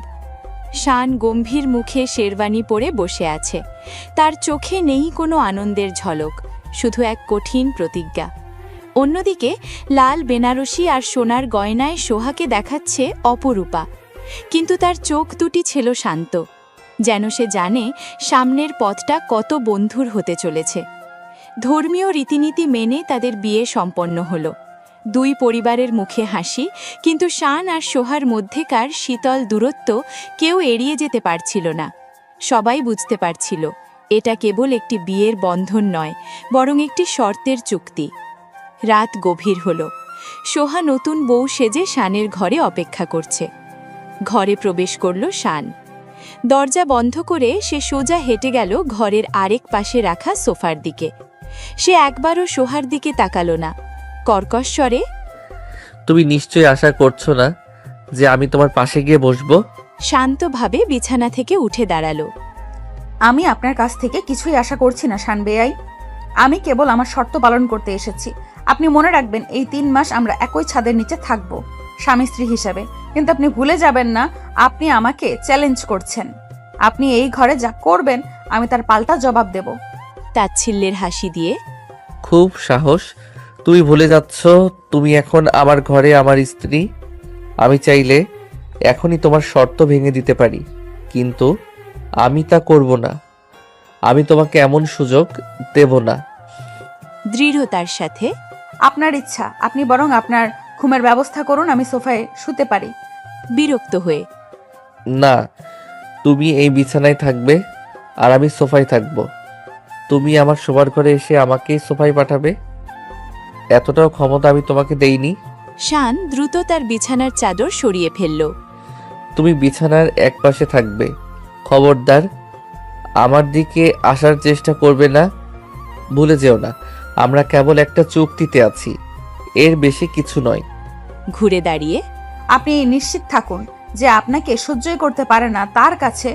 শান গম্ভীর মুখে শেরওয়ানি পরে বসে আছে। তার চোখে নেই কোনো আনন্দের ঝলক, শুধু এক কঠিন প্রতিজ্ঞা। অন্যদিকে লাল বেনারসি আর সোনার গয়নায় সোহাকে দেখাচ্ছে অপরূপা, কিন্তু তার চোখ দুটি ছিল শান্ত, যেন সে জানে সামনের পথটা কত বন্ধুর হতে চলেছে। ধর্মীয় রীতিনীতি মেনে তাদের বিয়ে সম্পন্ন হলো। দুই পরিবারের মুখে হাসি, কিন্তু শান আর সোহার মধ্যেকার শীতল দূরত্ব কেউ এড়িয়ে যেতে পারছিল না। সবাই বুঝতে পারছিল এটা কেবল একটি বিয়ের বন্ধন নয়, বরং একটি শর্তের চুক্তি। রাত গভীর হল। সোহা নতুন বউ সেজে শানের ঘরে অপেক্ষা করছে। ঘরে প্রবেশ করল শান। দরজা বন্ধ করে সে সোজা হেঁটে গেল ঘরের আরেক পাশে রাখা সোফার দিকে। সে একবারও সোহার দিকে তাকালো না। কর্কশ স্বরে, তুমি নিশ্চয়ই আশা করছো না যে আমি তোমার পাশে গিয়ে বসবো? শান্তভাবে বিছানা থেকে উঠে দাঁড়ালো। আমি আপনার কাছ থেকে কিছুই আশা করছি না শান বেয়াই। আমি কেবল আমার শর্ত পালন করতে এসেছি। আপনি মনে রাখবেন, এই 3 মাস আমরা একই ছাদের নিচে থাকবো স্বামী স্ত্রী হিসেবে। কিন্তু আপনি ভুলে যাবেন না, আপনি আমাকে চ্যালেঞ্জ করছেন। আপনি এই ঘরে যা করবেন আমি তার পাল্টা জবাব দেব। তাচ্ছিল্যের হাসি দিয়ে, খুব সাহস! তুমি ভুলে যাচ্ছ তুমি এখন আমার ঘরে আমার স্ত্রী। আমি চাইলে এখনই তোমার শর্ত ভেঙে দিতে পারি, কিন্তু আমি তা করব না। আমি তোমাকে এমন সুযোগ দেব না। দৃঢ়তার সাথে, আপনার ইচ্ছা, আপনি বরং আপনার ঘুমের ব্যবস্থা করুন, আমি সোফায় শুতে পারি। বিরক্ত হয়ে, না, তুমি এই বিছানায় থাকবে আর আমি সোফায় থাকব। তুমি আমার শোবার ঘরে এসে আমাকেই সোফায় পাঠাবে? এতটাও ক্ষমতা আমি তোমাকে দেইনি। শান দ্রুত তার বিছানার চাদর সরিয়ে ফেলল। তুমি বিছানার একপাশে থাকবে। খবরদার আমার দিকে আসার চেষ্টা করবে না। ভুলে যেও না, আমরা কেবল একটা চুক্তিতে আছি, এর বেশি কিছু নয়। ঘুরে দাঁড়িয়ে, আপনি নিশ্চিত থাকুন যে আপনাকে সহ্যই করতে পারে না তার কাছে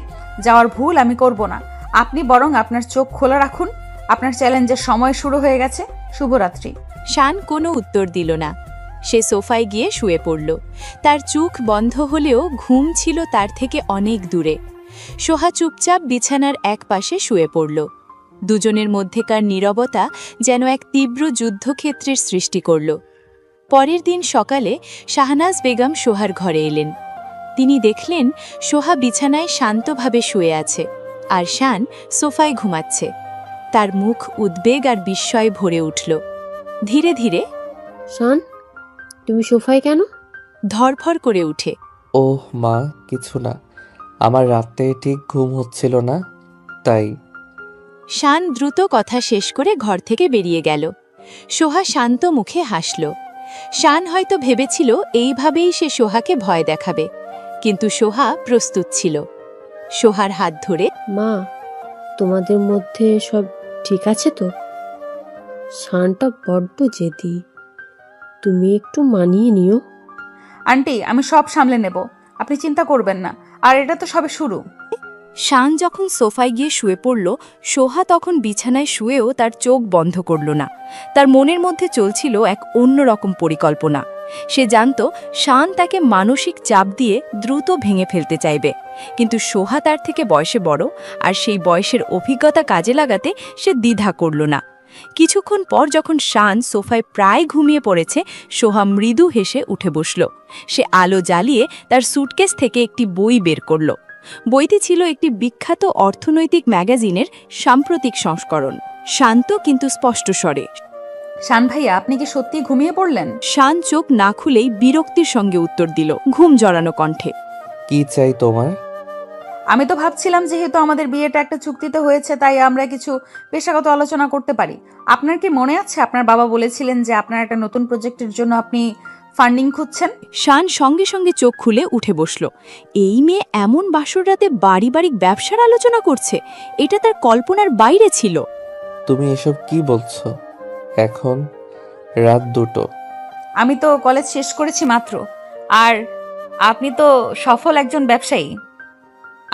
যাওয়ার ভুল আমি করব না। আপনি বরং আপনার চোখ খোলা রাখুন। আপনার চ্যালেঞ্জের সময় শুরু হয়ে গেছে। শুভরাত্রি। শান কোনো উত্তর দিল না। সে সোফায় গিয়ে শুয়ে পড়ল। তার চোখ বন্ধ হলেও ঘুম ছিল তার থেকে অনেক দূরে। সোহা চুপচাপ বিছানার এক পাশে শুয়ে পড়ল। দুজনের মধ্যেকার নীরবতা যেন এক তীব্র যুদ্ধক্ষেত্রের সৃষ্টি করল। পরের দিন সকালে শাহনাজ বেগম সোহার ঘরে এলেন। তিনি দেখলেন সোহা বিছানায় শান্তভাবে শুয়ে আছে, আর শান সোফায় ঘুমাচ্ছে। তার মুখ উদ্বেগ আর বিস্ময়ে ভরে উঠল। ধীরে ধীরে, শান, তুমি সোফায় কেন? ধরফর করে উঠে, ওহ মা, কিছু না, আমার রাতে ঠিক ঘুম হচ্ছিল না, তাই। শান দ্রুত কথা শেষ করে ঘর থেকে বেরিয়ে গেল। সোহা শান্ত মুখে হাসল। শান হয়তো ভেবেছিল এইভাবেই সে সোহাকে ভয় দেখাবে, কিন্তু সোহা প্রস্তুত ছিল। সোহার হাত ধরে, মা, তোমাদের মধ্যে সব ঠিক আছে তো? শানটা বড্ড জেদি, তুমি একটু মানিয়ে নিও। আন্টি, আমি সব সামলে নেব, আপনি চিন্তা করবেন না। আর এটা তো সবে শুরু। শান যখন সোফায় গিয়ে শুয়ে পড়ল, সোহা তখন বিছানায় শুয়েও তার চোখ বন্ধ করল না। তার মনের মধ্যে চলছিল এক অন্যরকম পরিকল্পনা। সে জানত শান তাকে মানসিক চাপ দিয়ে দ্রুত ভেঙে ফেলতে চাইবে, কিন্তু সোহা তার থেকে বয়সে বড়, আর সেই বয়সের অভিজ্ঞতা কাজে লাগাতে সে দ্বিধা করল না। কিছুক্ষণ পর যখন শান সোফায় প্রায় ঘুমিয়ে পড়েছে, সোহা মৃদু হেসে উঠে বসল। সে আলো জ্বালিয়ে তার সুটকেস থেকে একটি বই বের করল। বইটি ছিল একটি বিখ্যাত অর্থনৈতিক ম্যাগাজিনের সাম্প্রতিক সংস্করণ। শান্ত কিন্তু স্পষ্ট স্বরে, শান ভাইয়া, আপনি কি সত্যি ঘুমিয়ে পড়লেন? শান চোখ না খুলেই বিরক্তির সঙ্গে উত্তর দিল, ঘুম জড়ানো কণ্ঠে। কি চাই তোমার? আমি তো ভাবছিলাম যেহেতু আমাদের বিয়েটা একটা চুক্তিতে হয়েছে, তাই আমরা কিছু পেশাগত আলোচনা করতে পারি। আপনার কি মনে আছে আপনার বাবা বলেছিলেন যে আপনার একটা নতুন প্রজেক্টের জন্য আপনি ফান্ডিং খুঁজছেন? শান সঙ্গে সঙ্গে চোখ খুলে উঠে বসল। এই মেয়ে এমন বাসর রাতে পারিবারিক ব্যবসার আলোচনা করছে, এটা তার কল্পনার বাইরে ছিল। তুমি এসব কি বলছো? এখন রাত 2টো। আমি তো কলেজ শেষ করেছি মাত্র, আর আপনি তো সফল একজন ব্যবসায়ী।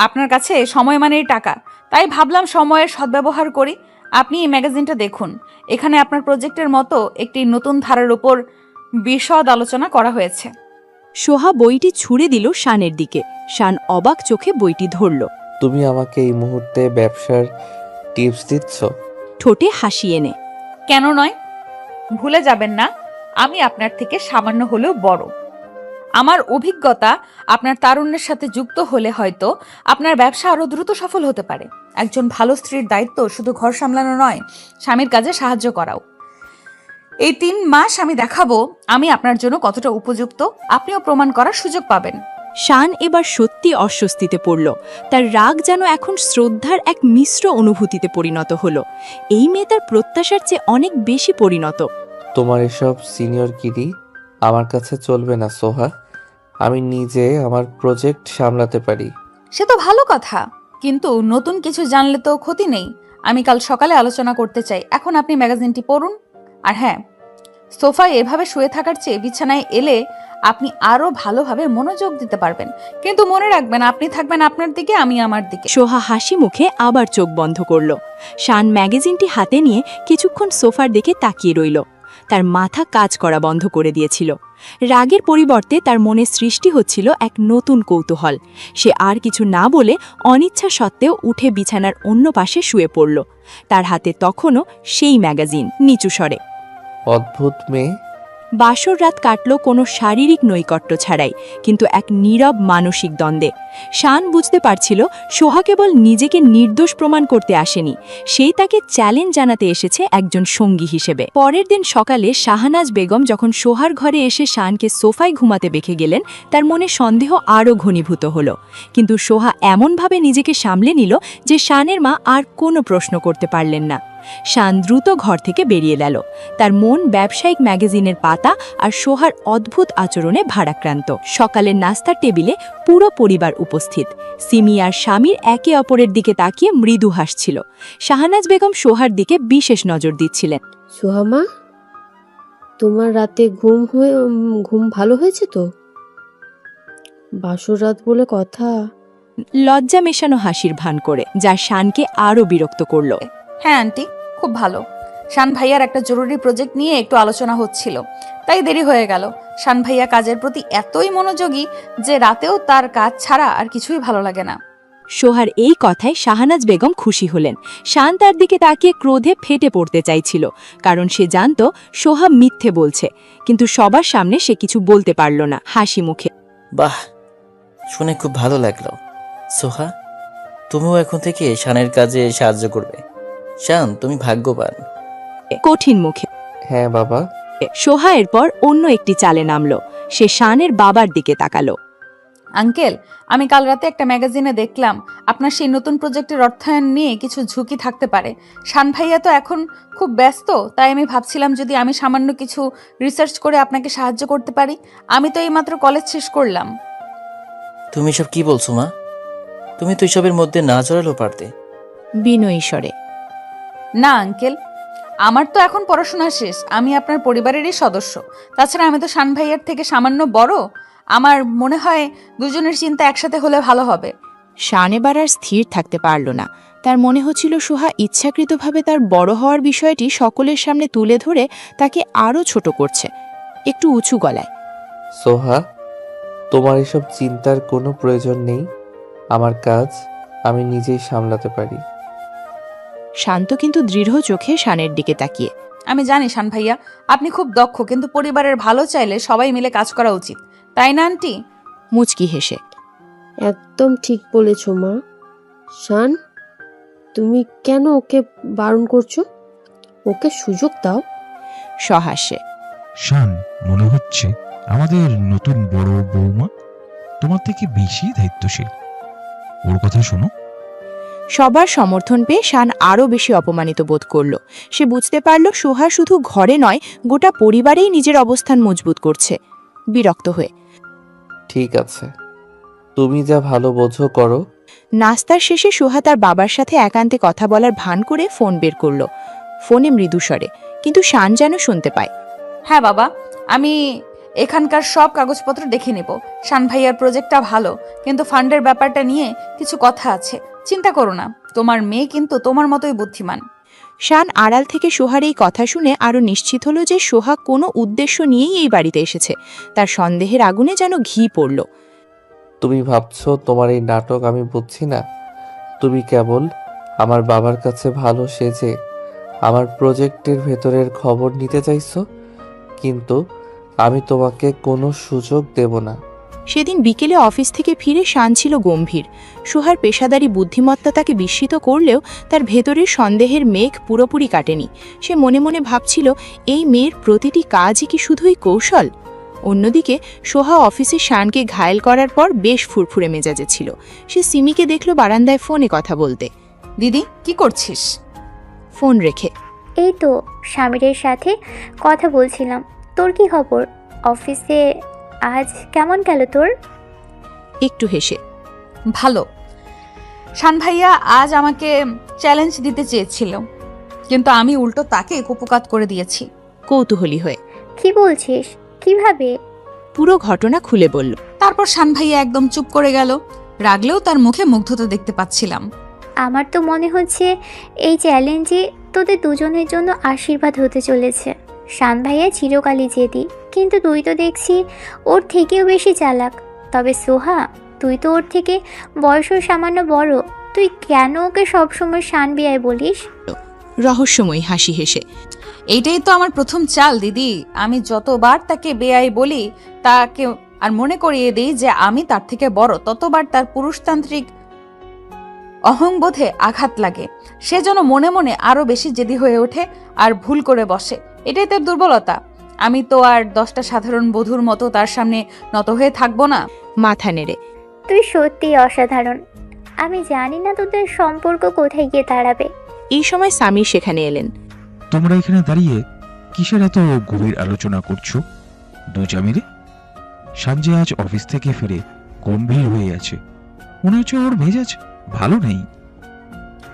আপনার কাছে সময় মানেই টাকা, তাই ভাবলাম সময়ের সদ্ব্যবহার করি। আপনি এই ম্যাগাজিনটা দেখুন, এখানে আপনার প্রজেক্টের মতো একটি নতুন ধারার উপর বিশদ আলোচনা করা হয়েছে। সোহা বইটি ছুঁড়ে দিল শানের দিকে। শান অবাক চোখে বইটি ধরল। তুমি আমাকে এই মুহূর্তে ব্যবসার টিপস দিচ্ছ? ঠোঁটে হাসি এনে, কেন নয়? ভুলে যাবেন না, আমি আপনার থেকে সামান্য হলেও বড়। আমার অভিজ্ঞতা আপনার তারুণ্যের সাথে যুক্ত হলে হয়তো আপনার ব্যবসা আরও দ্রুত সফল হতে পারে। একজন ভালো স্ত্রীর দায়িত্ব শুধু ঘর সামলানো নয়, স্বামীর কাজে সাহায্য করাও। এই 3 মাস আমি দেখাবো আমি আপনার জন্য কতটা উপযুক্ত, আপনিও প্রমাণ করার সুযোগ পাবেন। শান এবার সত্যি অস্বস্তিতে পড়ল। তার রাগ যেন এখন শ্রদ্ধার এক মিশ্র অনুভূতিতে পরিণত হলো। এই মেয়ে তার প্রত্যাশার চেয়ে অনেক বেশি পরিণত। তোমার এসব সিনিয়রগিরি আমার কাছে চলবে না সোহা। আমি নিজে আমার প্রজেক্ট সামলাতে পারি। সে তো ভালো কথা, কিন্তু নতুন কিছু জানলে তো ক্ষতি নেই। আমি কাল সকালে আলোচনা করতে চাই। এখন আপনি ম্যাগাজিনটি পড়ুন। আর হ্যাঁ, সোফায় এভাবে শুয়ে থাকার চেয়ে বিছানায় এলে আপনি আরো ভালোভাবে মনোযোগ দিতে পারবেন। কিন্তু মনে রাখবেন, আপনি থাকবেন আপনার দিকে, আমি আমার দিকে। সোহা হাসি মুখে আবার চোখ বন্ধ করল। শান ম্যাগাজিনটি হাতে নিয়ে কিছুক্ষণ সোফার দিকে তাকিয়ে রইল। তার মাথা কাজ করা বন্ধ করে দিয়েছিল। রাগের পরিবর্তে তার মনে সৃষ্টি হচ্ছিল এক নতুন কৌতূহল। সে আর কিছু না বলে অনিচ্ছা সত্ত্বেও উঠে বিছানার অন্য পাশে শুয়ে পড়ল। তার হাতে তখনও সেই ম্যাগাজিন, নিচু স্বরে। অদ্ভুত মেয়ে। বাসর রাত কাটল কোনো শারীরিক নৈকট্য ছাড়াই, কিন্তু এক নীরব মানসিক দ্বন্দ্বে। শান বুঝতে পারছিল সোহা কেবল নিজেকে নির্দোষ প্রমাণ করতে আসেনি, সেই তাকে চ্যালেঞ্জ জানাতে এসেছে একজন সঙ্গী হিসেবে। পরের দিন সকালে শাহনাজ বেগম যখন সোহার ঘরে এসে শানকে সোফায় ঘুমাতে বেঁকে গেলেন, তার মনে সন্দেহ আরও ঘনীভূত হল। কিন্তু সোহা এমনভাবে নিজেকে সামলে নিল যে শানের মা আর কোনো প্রশ্ন করতে পারলেন না। শান দ্রুত ঘর থেকে বেরিয়ে গেল। তার মন ব্যবসায়িক ম্যাগাজিনের পাতা আর সোহার অদ্ভুত আচরণে ভারাক্রান্ত। সকালের নাস্তার টেবিলে পুরো পরিবার উপস্থিত। সিমি আর স্বামীর একে অপরের দিকে তাকিয়ে মৃদু হাসছিল। শাহনাজ বেগম সোহার দিকে বিশেষ নজর দিচ্ছিলেন। সোহামা, তোমার রাতে ঘুম ভালো হয়েছে তো? বাসর রাত বলে কথা। লজ্জা মেশানো হাসির ভান করে, যা শানকে আরও বিরক্ত করল। হ্যাঁ আন্টি, খুব ভালো। শান ভাইয়ার একটা জরুরি প্রজেক্ট নিয়ে একটু আলোচনা হচ্ছিল, তাই দেরি হয়ে গেল। শান ভাইয়া কাজের প্রতি এতই মনোযোগী যে রাতেও তার কাজ ছাড়া আর কিছুই ভালো লাগে না। সোহার এই কথায় শাহনাজ বেগম খুশি হলেন। শান তার দিকে তাকিয়ে ক্রোধে ফেটে পড়তে চাইছিল, কারণ সে জানত সোহা মিথ্যে বলছে, কিন্তু সবার সামনে সে কিছু বলতে পারল না। হাসি মুখে, বাহ, শুনে খুব ভালো লাগলো। সোহা, তুমিও এখন থেকে শানের কাজে সাহায্য করবে। শান, তুমি ভাগ্যবান। কঠিন মুখে, হ্যাঁ বাবা। সোহা এরপর অন্য একটি চালে নামল। সে শানের বাবার দিকে তাকালো। আঙ্কেল, আমি কাল রাতে একটা ম্যাগাজিনে দেখলাম আপনার সেই নতুন প্রজেক্টের অর্থায়ন নিয়ে কিছু ঝুঁকি থাকতে পারে। শান ভাইয়া তো এখন খুব ব্যস্ত, তাই আমি ভাবছিলাম যদি আমি সামান্য কিছু রিসার্চ করে আপনাকে সাহায্য করতে পারি। আমি তো এইমাত্র কলেজ শেষ করলাম। তুমি সব কি বলছো মা? তুমি তো এসবের মধ্যে না জড়ালেও পারতে। বিনয়ী স্বরে, না আঙ্কেল, আমার তো এখন পড়াশোনা শেষ। আমি আপনার পরিবারেরই সদস্য। তাছাড়া আমি তো শান ভাইয়ার থেকে সামান্য বড়। আমার মনে হয় দুজনের চিন্তা একসাথে হলে ভালো হবে। শান এবার আর স্থির থাকতে পারল না। তার মনে হচ্ছিল সোহা ইচ্ছাকৃতভাবে তার বড় হওয়ার বিষয়টি সকলের সামনে তুলে ধরে তাকে আরও ছোট করছে। একটু উঁচু গলায়, সোহা, তোমার এসব চিন্তার কোনো প্রয়োজন নেই। আমার কাজ আমি নিজেই সামলাতে পারি। শান্ত কিন্তু দৃঢ় চোখে শানের দিকে তাকিয়ে, আমি জানি শান ভাইয়া আপনি খুব দক্ষ, কিন্তু পরিবারের ভালো চাইলে সবাই মিলে কাজ করা উচিত, তাই না আন্টি? মুচকি হেসে, একদম ঠিক বলেছ মা। শান, তুমি কেন ওকে বারণ করছো? ওকে সুযোগ দাও। সহাস্যে, শান, মনে হচ্ছে আমাদের নতুন বড় বৌমা তোমার থেকে বেশি দায়িত্বশীল। ওর কথা শোনো। সবার সমর্থন পেয়ে শান আরও বেশি অপমানিত বোধ করল। সে বুঝতে পারল সোহা শুধু ঘরে নয়, গোটা পরিবারেই নিজের অবস্থান মজবুত করছে। বিরক্ত হয়ে, ঠিক আছে, তুমি যা ভালো বোঝো করো। নাস্তার শেষে সোহা তার বাবার সাথে একান্তে কথা বলার ভান করে ফোন বের করল। ফোনে মৃদু স্বরে, কিন্তু শান যেন শুনতে পায়। হ্যাঁ বাবা, আমি এখানকার সব কাগজপত্র দেখে নেব। শান ভাইয়ার প্রজেক্টটা ভালো, কিন্তু ফান্ডের ব্যাপারটা নিয়ে কিছু কথা আছে। চিন্তা করো না, তোমার মেয়ে কিন্তু তোমার মতোই বুদ্ধিমান। শান আড়াল থেকে সোহার এই কথা শুনে আরও নিশ্চিত হলো যে সোহা কোনো উদ্দেশ্য নিয়েই এই বাড়িতে এসেছে। তার সন্দেহের আগুনে যেন ঘি পড়ল। তুমি ভাবছো তোমার এই নাটক আমি বুঝছি না? তুমি কেবল আমার বাবার কাছে ভালো সেজে আমার প্রজেক্টের ভেতরের খবর নিতে চাইছো, কিন্তু আমি তোমাকে কোনো সুযোগ দেব না। সেদিন বিকেলে অফিস থেকে ফিরে শান ছিল গম্ভীর। সোহার পেশাদারি বুদ্ধিমত্তা তাকে বিস্মিত করলেও তার ভেতরের সন্দেহের মেঘ পুরোপুরি কাটেনি। সে মনে মনে ভাবছিল, এই মেয়ের প্রতিটি কাজই কি শুধুই কৌশল? অন্যদিকে সোহা অফিসে শানকে ঘায়েল করার পর বেশ ফুরফুরে মেজাজে ছিল। সে সিমিকে দেখল বারান্দায় ফোনে কথা বলতে। দিদি কি করছিস? ফোন রেখে। এই তো স্বামীরের সাথে কথা বলছিলাম। তোর কি খবর? অফিসে আজ কেমন গেল তোর? একটু হেসে। ভালো। শান ভাইয়া আজ আমাকে চ্যালেঞ্জ দিতে চেয়েছিল, কিন্তু আমি উল্টো তাকে কুপকাত করে দিয়েছি। কৌতূহলী হয়ে। কি বলছিস? কিভাবে? পুরো ঘটনা খুলে বলল। তারপর শান ভাইয়া একদম চুপ করে গেল। রাগলেও তার মুখে মুগ্ধতা দেখতে পাচ্ছিলাম। আমার তো মনে হচ্ছে এই চ্যালেঞ্জে তোদের দুজনের জন্য আশীর্বাদ হতে চলেছে। শান ভাইয়া চিরকালই জেদি, কিন্তু তুই তো দেখছি ওর থেকেও বেশি চালাক। তবে সোহা, তুই তো ওর থেকে বয়সও সামান্য বড়। তুই কেন ওকে সবসময় শান বিয়ায় বলিস? রহস্যময়ী হাসি হেসে। এইটাই তো আমার প্রথম চাল দিদি। আমি যতবার তাকে বেয়াই বলি, তাকে আর মনে করিয়ে দিই যে আমি তার থেকে বড়, ততবার তার পুরুষতান্ত্রিক অহংবোধে আঘাত লাগে। সে যেন মনে মনে আরো বেশি জেদি হয়ে ওঠে আর ভুল করে বসে। এটাই তার দুর্বলতা। আমি তো আর 10টা সাধারণ বধূর মতো তার সামনে নত হয়ে থাকবো না। মাথা নেড়ে। তুই সত্যিই অসাধারণ। আমি জানি না তোদের সম্পর্ক কোথায় গিয়ে দাঁড়াবে। এই সময় সামির সেখানে এলেন। তোমরা এখানে দাঁড়িয়ে কিসের এত গভীর আলোচনা করছো দুজা মিলে? সাঞ্জে আজ অফিস থেকে ফিরে গম্ভীর হয়ে আছে। মনে হচ্ছে ওর মেজাজ ভালো নেই।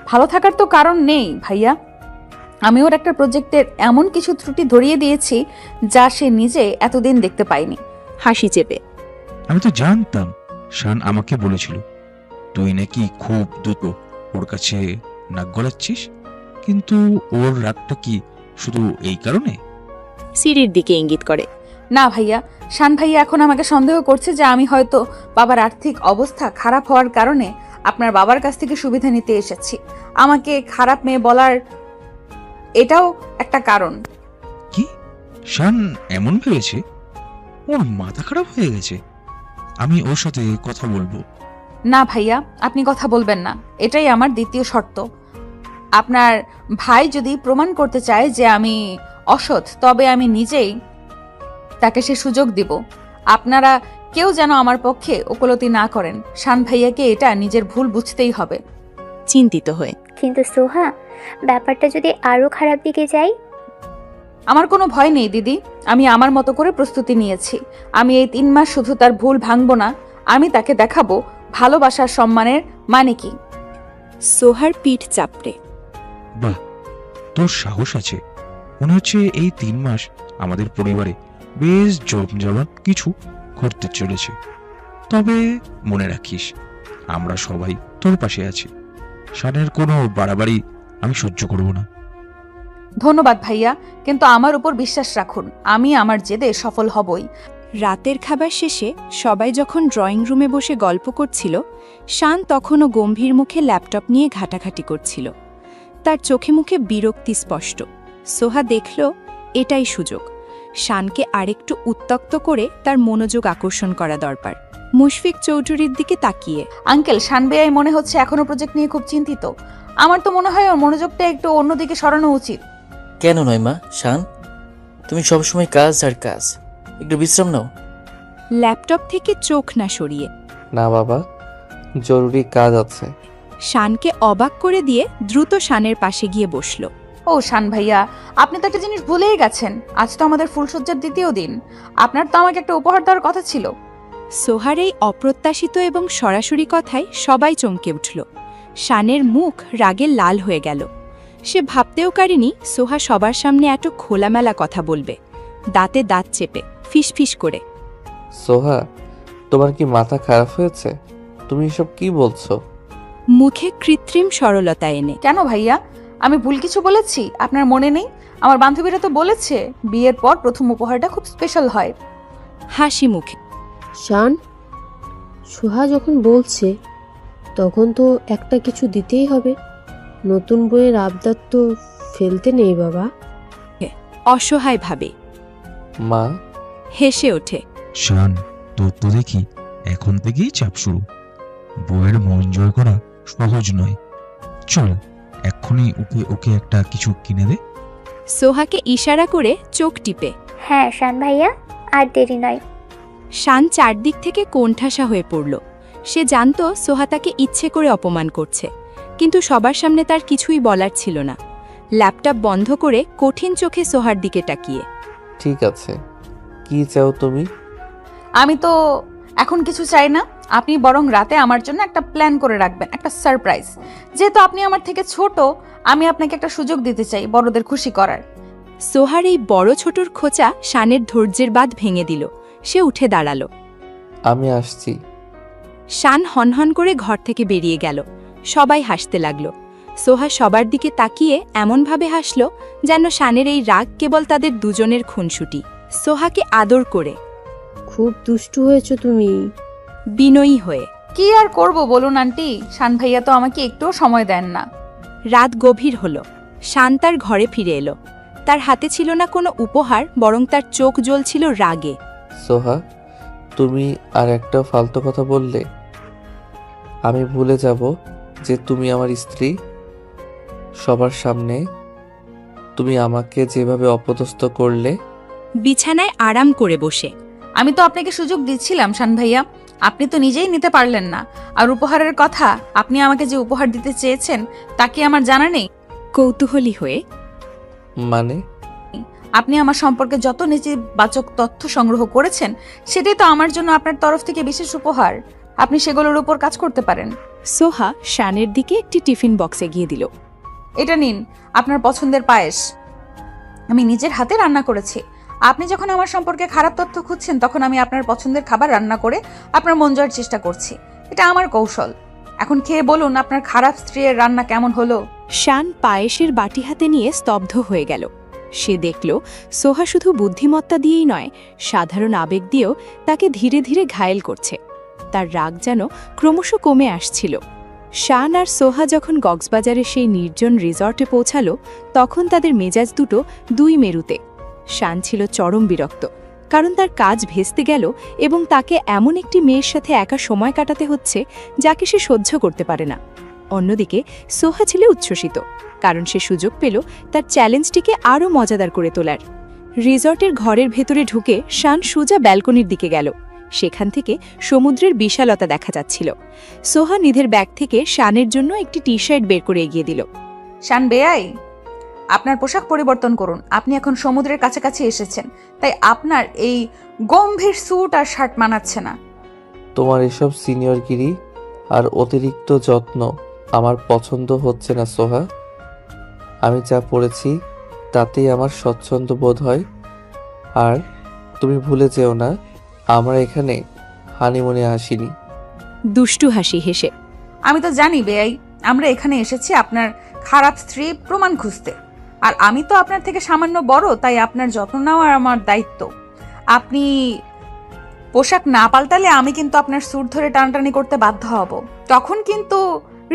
ভালো থাকার তো কারণ নেই ভাইয়া। আমি ওর একটা প্রজেক্টের এমন কিছু ত্রুটি ধরিয়ে দিয়েছি যা সে নিজে এতদিন দেখতে পায়নি। হাসি চেপে। আমি তো জানতাম, শান আমাকে বলেছিল তুই নাকি খুব দ্রুত ওর কাছে নাক গলাচ্ছিস। কিন্তু ওর রাগটা কি শুধু এই কারণে? সিঁড়ির দিকে ইঙ্গিত করে। না ভাইয়া, শান ভাইয়া এখন আমাকে সন্দেহ করছে যে আমি হয়তো বাবার আর্থিক অবস্থা খারাপ হওয়ার কারণে আপনার বাবার কাছ থেকে সুবিধা নিতে এসেছি। আমাকে খারাপ মেয়ে বলার এটাও একটা কারণ। কি শান এমন ভেবেছে? ওর মাথা খারাপ হয়ে গেছে। আমি ওর সাথে কথা বলবো। না ভাইয়া, আপনি কথা বলবেন না। এটাই আমার দ্বিতীয় শর্ত। আপনার ভাই যদি প্রমাণ করতে চায় যে আমি অসৎ, তবে আমি নিজেই তাকে সে সুযোগ দিব। আপনারা কেউ যেন আমার পক্ষে ওকালতি না করেন। শান ভাইয়াকে এটা নিজের ভুল বুঝতেই হবে। চিন্তিত হয়ে। কিন্তু সোহা, ব্যাপারটা যদি আরো খারাপ দিকে যায়? আমার কোনো ভয় নেই দিদি। আমি আমার মতো করে প্রস্তুতি নিয়েছি। আমি এই 3 মাস শুধু তার ভুল ভাঙবো না, আমি তাকে দেখাবো ভালোবাসার সম্মানের মানে কি। সোহার পিঠ চাপড়ে। বাহ, তোর সাহস আছে। মনে হচ্ছে এই 3 মাস আমাদের পরিবারে বেশ জমজমাট কিছু ঘটতে চলেছে। তবে মনে রাখিস, আমরা সবাই তোর পাশে আছি। শানের কোনো বাড়াবাড়ি আমি সহ্য করব না। ধন্যবাদ ভাইয়া, কিন্তু আমার উপর বিশ্বাস রাখুন, আমি আমার জেদে সফল হবই। রাতের খাবার শেষে সবাই যখন ড্রয়িং রুমে বসে গল্প করছিল, শান তখনও গম্ভীর মুখে ল্যাপটপ নিয়ে ঘাটাঘাটি করছিল। তার চোখে মুখে বিরক্তি স্পষ্ট। সোহা দেখল এটাই সুযোগ। শানকে আরেকটু উত্তক্ত করে তার মনোযোগ আকর্ষণ করা দরকার। মুশফিক চৌধুরীর দিকে তাকিয়ে। আঙ্কেল, শান বেয়াই মনে হচ্ছে এখনো প্রজেক্ট নিয়ে খুব চিন্তিত। আমার তো মনে হয় ওর মনোযোগটা একটু অন্যদিকে সরানো উচিত। কেন নয় মা? শান, তুমি সবসময় কাজ আর কাজ, একটু বিশ্রাম নাও। ল্যাপটপ থেকে চোখ না সরিয়ে। না বাবা, জরুরি কাজ আছে। শানকে অবাক করে দিয়ে দ্রুত শানের পাশে গিয়ে বসল। ও শান ভাইয়া, আপনি তো একটা জিনিস ভুলেই গেছেন। আজ তো আমাদের ফুলসজ্জার দ্বিতীয় দিন। আপনার তো আমাকে একটা উপহার দেওয়ার কথা ছিল। সোহার এই অপ্রত্যাশিত এবং সরাসরি কথায় সবাই চমকে উঠল। শানের মুখ রাগে লাল হয়ে গেল। সে ভাবতেও পারেনি সোহা সবার সামনে এত খোলামেলা কথা বলবে। দাঁতে দাঁত চেপে ফিসফিস করে। সোহা, তোমার কি মাথা খারাপ হয়েছে? তুমি এসব কি বলছো? মুখে কৃত্রিম সরলতা এনে। কেন ভাইয়া, আমি ভুল কিছু বলেছি? আপনার মনে নেই? আমার বান্ধবীরা তো বলেছে বিয়ের পর প্রথম উপহারটা খুব স্পেশাল হয়। হাসি মুখে। শান, সোহা যখন বলছে তখন তো একটা কিছু দিতেই হবে। নতুন বইয়ের আবদার তো ফেলতে নেই বাবা। অসহায় ভাবে। মা। হেসে ওঠে। শান, তোর তো দেখি এখন থেকেই চাপ শুরু। বউয়ের মন জয় করা সহজ নয়। চল এক্ষুনি ওকে ওকে একটা কিছু কিনে দে। সোহাকে ইশারা করে চোখ টিপে। হ্যাঁ শান ভাইয়া, আর দেরি নয়। শান চারদিক থেকে কোণঠাসা হয়ে পড়ল। সে জানত সোহা তাকে ইচ্ছে করে অপমান করছে, কিন্তু সবার সামনে তার কিছুই বলার ছিল না। ল্যাপটপ বন্ধ করে কঠিন চোখে সোহার দিকে তাকিয়ে। ঠিক আছে, কি চাও তুমি? আমি তো এখন কিছু চাই না, আপনি বরং রাতে আমার জন্য একটা প্ল্যান করে রাখবেন, একটা সারপ্রাইজ। যেহেতু আপনি আমার থেকে ছোট, আমি আপনাকে একটা সুযোগ দিতে চাই বড়দের খুশি করার। সোহার এই বড় ছোটর খোঁচা শানের ধৈর্যের বাঁধ ভেঙে দিল। সে উঠে দাঁড়ালো। আমি আসছি। শান হনহন করে ঘর থেকে বেরিয়ে গেল। সবাই হাসতে লাগল। সোহা সবার দিকে তাকিয়ে এমনভাবে হাসল যেন শানের এই রাগ কেবল তাদের দুজনের খুনসুটি। সোহাকে আদর করে, খুব দুষ্টু হয়েছো তুমি। বিনয়ী হয়ে। কি আর করব বলুন আন্টি, শান ভাইয়া তো আমাকে একটুও সময় দেন না। রাত গভীর হল। শান তার ঘরে ফিরে এলো। তার হাতে ছিল না কোনো উপহার, বরং তার চোখ জ্বলছিল রাগে। সোহা, তুমি আর একটা ফালতু কথা বললে আমি ভুলে যাব যে তুমি আমার স্ত্রী। সবার সামনে তুমি আমাকে যেভাবে অপদস্থ করলে। বিছানায় আরাম করে বসে। আমি তো আপনাকে সুযোগ দিচ্ছিলাম শান ভাইয়া, আপনি তো নিজেই নিতে পারলেন না। আর উপহারের কথা, আপনি আমাকে যে উপহার দিতে চেয়েছেন তা কি আমার জানা নেই? কৌতূহলী হয়ে। মানে? আপনি আমার সম্পর্কে যত নেতিবাচক তথ্য সংগ্রহ করেছেন, সেটাই তো আমার জন্য আপনার তরফ থেকে বিশেষ উপহার। আপনি সেগুলোর উপর কাজ করতে পারেন। সোহা শানের দিকে একটি টিফিন বক্স এগিয়ে দিল। এটা নিন, আপনার পছন্দের পায়েস। আমি নিজের হাতে রান্না করেছি। আপনি যখন আমার সম্পর্কে খারাপ তথ্য খুঁজছেন, তখন আমি আপনার পছন্দের খাবার রান্না করে আপনার মন জয়ের চেষ্টা করছি। এটা আমার কৌশল। এখন খেয়ে বলুন আপনার খারাপ স্ত্রীর রান্না কেমন হলো। শান পায়েসের বাটি হাতে নিয়ে স্তব্ধ হয়ে গেল। সে দেখল সোহা শুধু বুদ্ধিমত্তা দিয়েই নয়, সাধারণ আবেগ দিয়েও তাকে ধীরে ধীরে ঘায়েল করছে। তার রাগ যেন ক্রমশ কমে আসছিল। শান আর সোহা যখন কক্সবাজারে সেই নির্জন রিসর্টে পৌঁছালো, তখন তাদের মেজাজ দুটো দুই মেরুতে। শান ছিল চরম বিরক্ত, কারণ তার কাজ ভেস্তে গেল এবং তাকে এমন একটি মেয়ের সাথে একা সময় কাটাতে হচ্ছে যাকে সে সহ্য করতে পারে না। অন্যদিকে সোহা ছিল উচ্ছ্বসিত, কারণ সে সুযোগ পেল তার চ্যালেঞ্জটিকে আরও মজাদার করে তোলার। রিসর্টের ঘরের ভেতরে ঢুকে শান সোজা ব্যালকনির দিকে গেল। সেখান থেকে সমুদ্রের বিশালতা দেখা যাচ্ছিল। সোহা নিধের ব্যাগ থেকে শানের জন্য একটি টি শার্ট বের করে এগিয়ে দিল। শান বেয়াই, আপনার পোশাক পরিবর্তন করুন। আপনি এখন সমুদ্রের কাছাকাছি এসেছেন, তাই আপনার এই গম্ভীর স্যুট আর শার্ট মানাচ্ছে না। তোমার এসব সিনিয়রগিরি আর অতিরিক্ত যত্ন আমার পছন্দ হচ্ছে না সোহা। আমি যা পড়েছি তাতেই আমার স্বচ্ছন্দ বোধ হয়। আর তুমি ভুলে যেও না, আমরা এখানে হানিমুনে আসিনি। দুষ্টু হাসি হেসে। আমি তো জানি বেয়াই, আমরা এখানে এসেছি আপনার খারাপ স্ত্রী প্রমাণ খুঁজতে। আর আমি তো আপনার থেকে সামান্য বড়, তাই আপনার যত্ন নেওয়া আমার দায়িত্ব। আপনি পোশাক না পাল্টালে আমি কিন্তু আপনার স্যুট ধরে টানাটানি করতে বাধ্য হব। তখন কিন্তু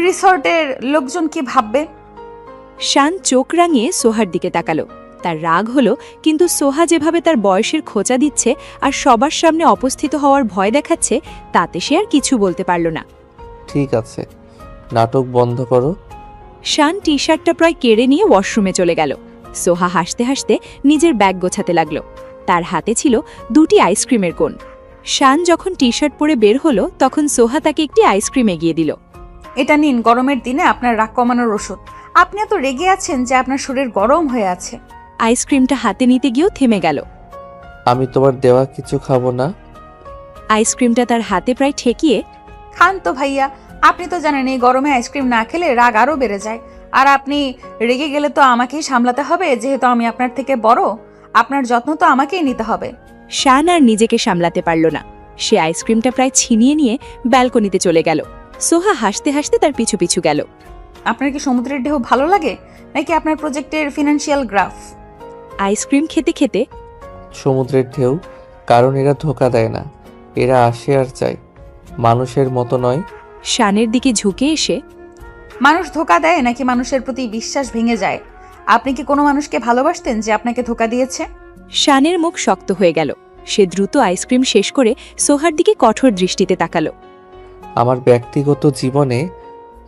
রিসর্টের লোকজন কি ভাববে? শান চোখ রাঙিয়ে সোহার দিকে তাকালো। তার রাগ হলো, কিন্তু সোহা যেভাবে তার বয়সের খোঁচা দিচ্ছে আর সবার সামনে অপস্থিত হওয়ার ভয় দেখাচ্ছে, তাতে সে আর কিছু বলতে পারল না। ঠিক আছে, নাটক বন্ধ করো। শান টি শার্টটা প্রায় কেড়ে নিয়ে ওয়াশরুমে চলে গেল। সোহা হাসতে হাসতে নিজের ব্যাগ গোছাতে লাগলো। তার হাতে ছিল দুটি আইসক্রিমের কোণ। শান যখন টি শার্ট পরে বের হলো, তখন সোহা তাকে একটি আইসক্রিম এগিয়ে দিল। এটা নিন, গরমের দিনে আপনার রাগ কমানোর ওষুধ। আপনি এত রেগে আছেন যে আপনার শরীর গরম হয়ে আছে। আইসক্রিমটা হাতে নিতে গিয়েও থেমে গেল। আমি তোমার দেওয়া কিছু খাবো না। আইসক্রিমটা তার হাতে প্রায় ঠেকিয়ে, খান তো ভাইয়া, আপনি তো জানেন এই গরমে আইসক্রিম না খেলে রাগ আরও বেড়ে যায়। আর আপনি রেগে গেলে তো আমাকেই সামলাতে হবে, যেহেতু আমি আপনার থেকে বড়। আপনার যত্ন তো আমাকেই নিতে হবে। শান আর নিজেকে সামলাতে পারল না। সে আইসক্রিমটা প্রায় ছিনিয়ে নিয়ে ব্যালকনিতে চলে গেল। সোহা হাসতে হাসতে তার পিছু পিছু গেল। আপনার কি সমুদ্রের ঢেউ ভালো লাগে, নাকি আপনার প্রজেক্টের ফিনান্সিয়াল গ্রাফ? আইসক্রিম খেতে খেতে, সমুদ্রের ঢেউ, কারণ এরা ধোঁকা দেয় না, এরা আসে আর চায়, মানুষের মতো নয়। শানের দিকে ঝুঁকে এসে, মানুষ ধোঁকা দেয় নাকি মানুষের প্রতি বিশ্বাস ভেঙে যায়? আপনি কি কোনো মানুষকে ভালোবাসতেন যে আপনাকে ধোঁকা দিয়েছে? শানের মুখ শক্ত হয়ে গেল। সে দ্রুত আইসক্রিম শেষ করে সোহার দিকে কঠোর দৃষ্টিতে তাকালো। আমার ব্যক্তিগত জীবনে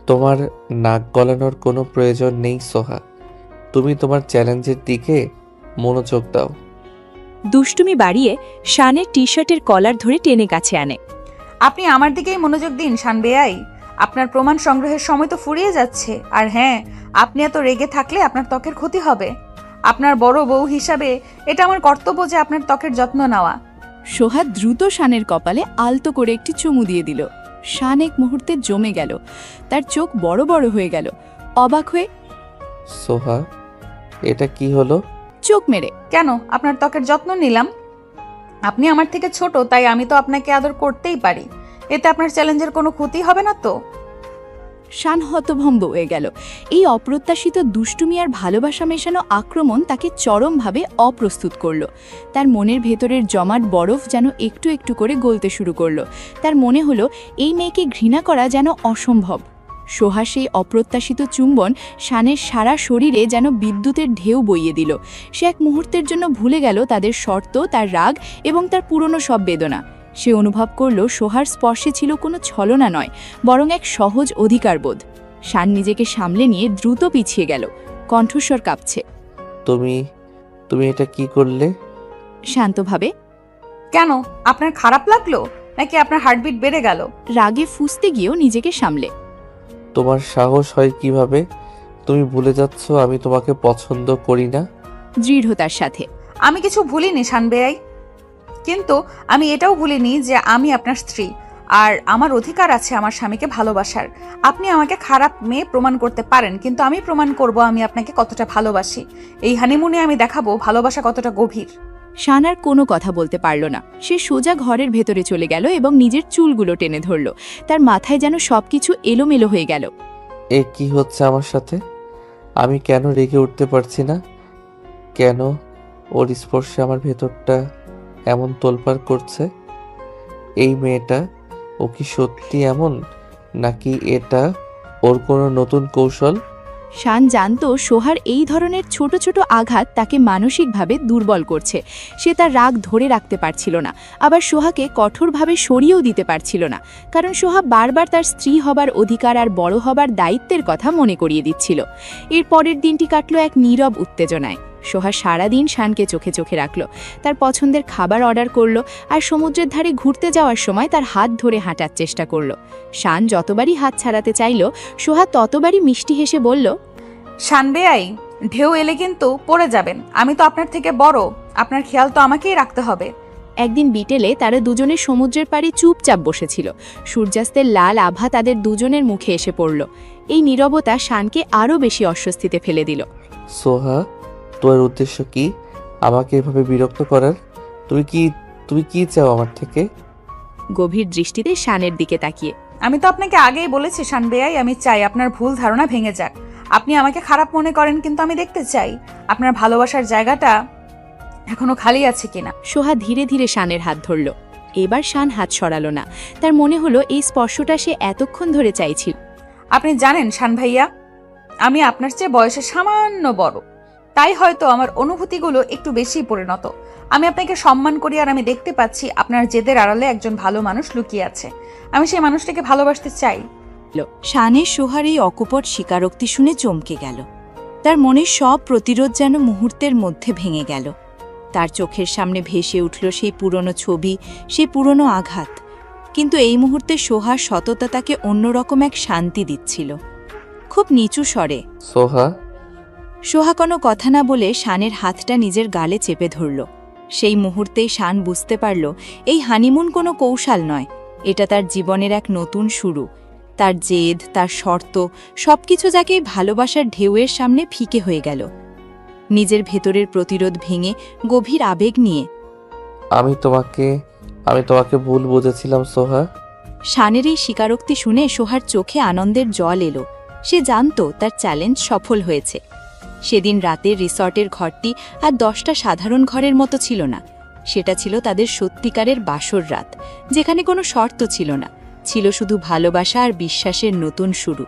তোমার নাক গলানোর কোনো প্রয়োজন নেই সোহা। তুমি তোমার চ্যালেঞ্জের দিকে মনোযোগ দাও। দুষ্টুমি বাড়িয়ে শানের টি শার্টের কলার ধরে টেনে কাছে আনে। আপনি আমার দিকেই মনোযোগ দিন শান বেয়াই। আপনার প্রমাণ সংগ্রহের সময় তো ফুরিয়ে যাচ্ছে। আর হ্যাঁ, আপনি এত রেগে থাকলে আপনার ত্বকের ক্ষতি হবে। আপনার বড় বউ হিসাবে এটা আমার কর্তব্য যে আপনার ত্বকের যত্ন নেওয়া। সোহা দ্রুত শানের কপালে আলতো করে একটি চুমু দিয়ে দিল। শান এক মুহূর্তে জমে গেল, তার চোখ বড় বড় হয়ে গেল। অবাক হয়ে সোহা, এটা কি হলো? চোখ মেরে, কেন? আপনার ত্বকের যত্ন নিলাম। আপনি আমার থেকে ছোট, তাই আমি তো আপনাকে আদর করতেই পারি। এতে আপনার চ্যালেঞ্জের কোনো ক্ষতি হবে না তো? শান হতভম্ব হয়ে গেল। এই অপ্রত্যাশিত দুষ্টুমি আর ভালোবাসা মেশানো আক্রমণ তাকে চরমভাবে অপ্রস্তুত করল। তার মনের ভেতরের জমাট বরফ যেন একটু একটু করে গলতে শুরু করল। তার মনে হলো এই মেয়েকে ঘৃণা করা যেন অসম্ভব। সোহা সেই অপ্রত্যাশিত চুম্বন শানের সারা শরীরে যেন বিদ্যুতের ঢেউ বইয়ে দিল। সে এক মুহূর্তের জন্য ভুলে গেল তাদের শর্ত, তার রাগ এবং তার পুরনো সব বেদনা। সে অনুভব করল সোহার স্পর্শে ছিল কোনো ছলনা নয়, বরং এক সহজ অধিকারবোধ। শান নিজেকে সামলে নিয়ে দ্রুত পিছিয়ে গেল, কণ্ঠস্বর কাঁপছে। তুমি এটা কি করলে? শান্তভাবে। কেন? আপনার খারাপ লাগলো নাকি আপনার হার্টবিট বেড়ে গেল? রাগে ফুঁসতে গিয়েও নিজেকে সামলে। তোমার সাহস হয় কিভাবে? তুমি ভুলে যাচ্ছ আমি তোমাকে পছন্দ করি না। দৃঢ়তার সাথে। আমি কিছু ভুলিনি শান বেয়াই, কিন্তু আমি এটাও ভুলিনি যে আমি আপনার স্ত্রী, আর আমার অধিকার আছে আমার স্বামীকে ভালোবাসার। আপনি আমাকে খারাপ মেয়ে প্রমাণ করতে পারেন, কিন্তু আমি প্রমাণ করব আমি আপনাকে কতটা ভালোবাসি। এই হানিমুনে আমি দেখাবো ভালোবাসা কতটা গভীর। শান আর কোনো কথা বলতে পারল না। সে সোজা ঘরের ভেতরে চলে গেল এবং নিজের চুলগুলো টেনে ধরল। তার মাথায় যেন সবকিছু এলোমেলো হয়ে গেল। এ কি হচ্ছে আমার সাথে? আমি কেন রেগে উঠতে পারছি না? কেন ওর স্পর্শে আমার ভেতরটা এমন তোলপাড় করছে? এই মেয়েটা ও কি সত্যি এমন, নাকি এটা ওর কোনো নতুন কৌশল? শান জানত সোহার এই ধরনের ছোট ছোট আঘাত তাকে মানসিকভাবে দুর্বল করছে। সে তার রাগ ধরে রাখতে পারছিল না, আবার সোহাকে কঠোরভাবে সরিয়েও দিতে পারছিল না, কারণ সোহা বারবার তার স্ত্রী হবার অধিকার আর বড় হবার দায়িত্বের কথা মনে করিয়ে দিচ্ছিল। এর পরের দিনটি কাটল এক নীরব উত্তেজনায়। সোহা সারাদিন শানকে চোখে চোখে রাখল, তার পছন্দের খাবার অর্ডার করল, আর সমুদ্রের ধারে ঘুরতে যাওয়ার সময় তার হাত ধরে হাঁটার চেষ্টা করল। শান যতবারই হাত ছাড়াতে চাইল, সোহা ততবারই মিষ্টি হেসে বলল, শান বেয়াই, ঢেউ এলে কিন্তু পড়ে যাবেন। আমি তো আপনার থেকে বড়, আপনার খেয়াল তো আমাকেই রাখতে হবে। একদিন বিকেলে তারা দুজনে সমুদ্রের পাড়ে চুপচাপ বসেছিল। সূর্যাস্তের লাল আভা তাদের দুজনের মুখে এসে পড়ল। এই নীরবতা শানকে আরও বেশি অস্বস্তিতে ফেলে দিল। সোহা, তোর উদ্দেশ্য কি আমাকে এভাবে বিরক্ত করার? তুমি কি চাও আমার থেকে? গভীর দৃষ্টিতে শানের দিকে তাকিয়ে। আমি তো আপনাকে আগেই বলেছি শান বেয়াই, আমি চাই আপনার ভুল ধারণা ভেঙে যাক। আপনি আমাকে খারাপ মনে করেন, কিন্তু আমি দেখতে চাই আপনার ভালোবাসার জায়গাটা এখনো খালি আছে কিনা। সোহা ধীরে ধীরে শানের হাত ধরল। এবার শান হাত সরালো না। তার মনে হলো এই স্পর্শটা সে এতক্ষণ ধরে চাইছিল। আপনি জানেন শান ভাইয়া, আমি আপনার চেয়ে বয়সে সামান্য বড়, তাই হয়তো আমার অনুভূতিগুলো একটু বেশি পরিণত। আমি আপনাকে সম্মান করি, আর আমি দেখতে পাচ্ছি আপনার জেদের আড়ালে একজন ভালো মানুষ লুকিয়ে আছে। আমি সেই মানুষটাকে ভালোবাসতে চাই। শানের সোহার এই অকপট স্বীকারোক্তি শুনে চমকে গেল। তার মনের সব প্রতিরোধ যেন মুহূর্তের মধ্যে ভেঙে গেল। তার চোখের সামনে ভেসে উঠল সেই পুরনো ছবি, সেই পুরনো আঘাত। কিন্তু এই মুহূর্তে সোহার সততা তাকে অন্যরকম এক শান্তি দিচ্ছিল। খুব নিচু স্বরে সোহা কোনো কথা না বলে শানের হাতটা নিজের গালে চেপে ধরল। সেই মুহূর্তেই শান বুঝতে পারল এই হানিমুন কোনো কৌশল নয়, এটা তার জীবনের এক নতুন শুরু। তার জেদ, তার শর্ত, সবকিছু যাকে ভালোবাসার ঢেউয়ের সামনে ফিকে হয়ে গেল। নিজের ভেতরের প্রতিরোধ ভেঙে গভীর আবেগ নিয়ে, আমি তোমাকে ভুল বুঝেছিলাম সোহা। শানের এই স্বীকারোক্তি শুনে সোহার চোখে আনন্দের জল এলো। সে জানত তার চ্যালেঞ্জ সফল হয়েছে। সেদিন রাতের রিসর্টের ঘরটি আর 10টা সাধারণ ঘরের মতো ছিল না। সেটা ছিল তাদের সত্যিকারের বাসর রাত, যেখানে কোনো শর্ত ছিল না, ছিল শুধু ভালোবাসা আর বিশ্বাসের নতুন শুরু।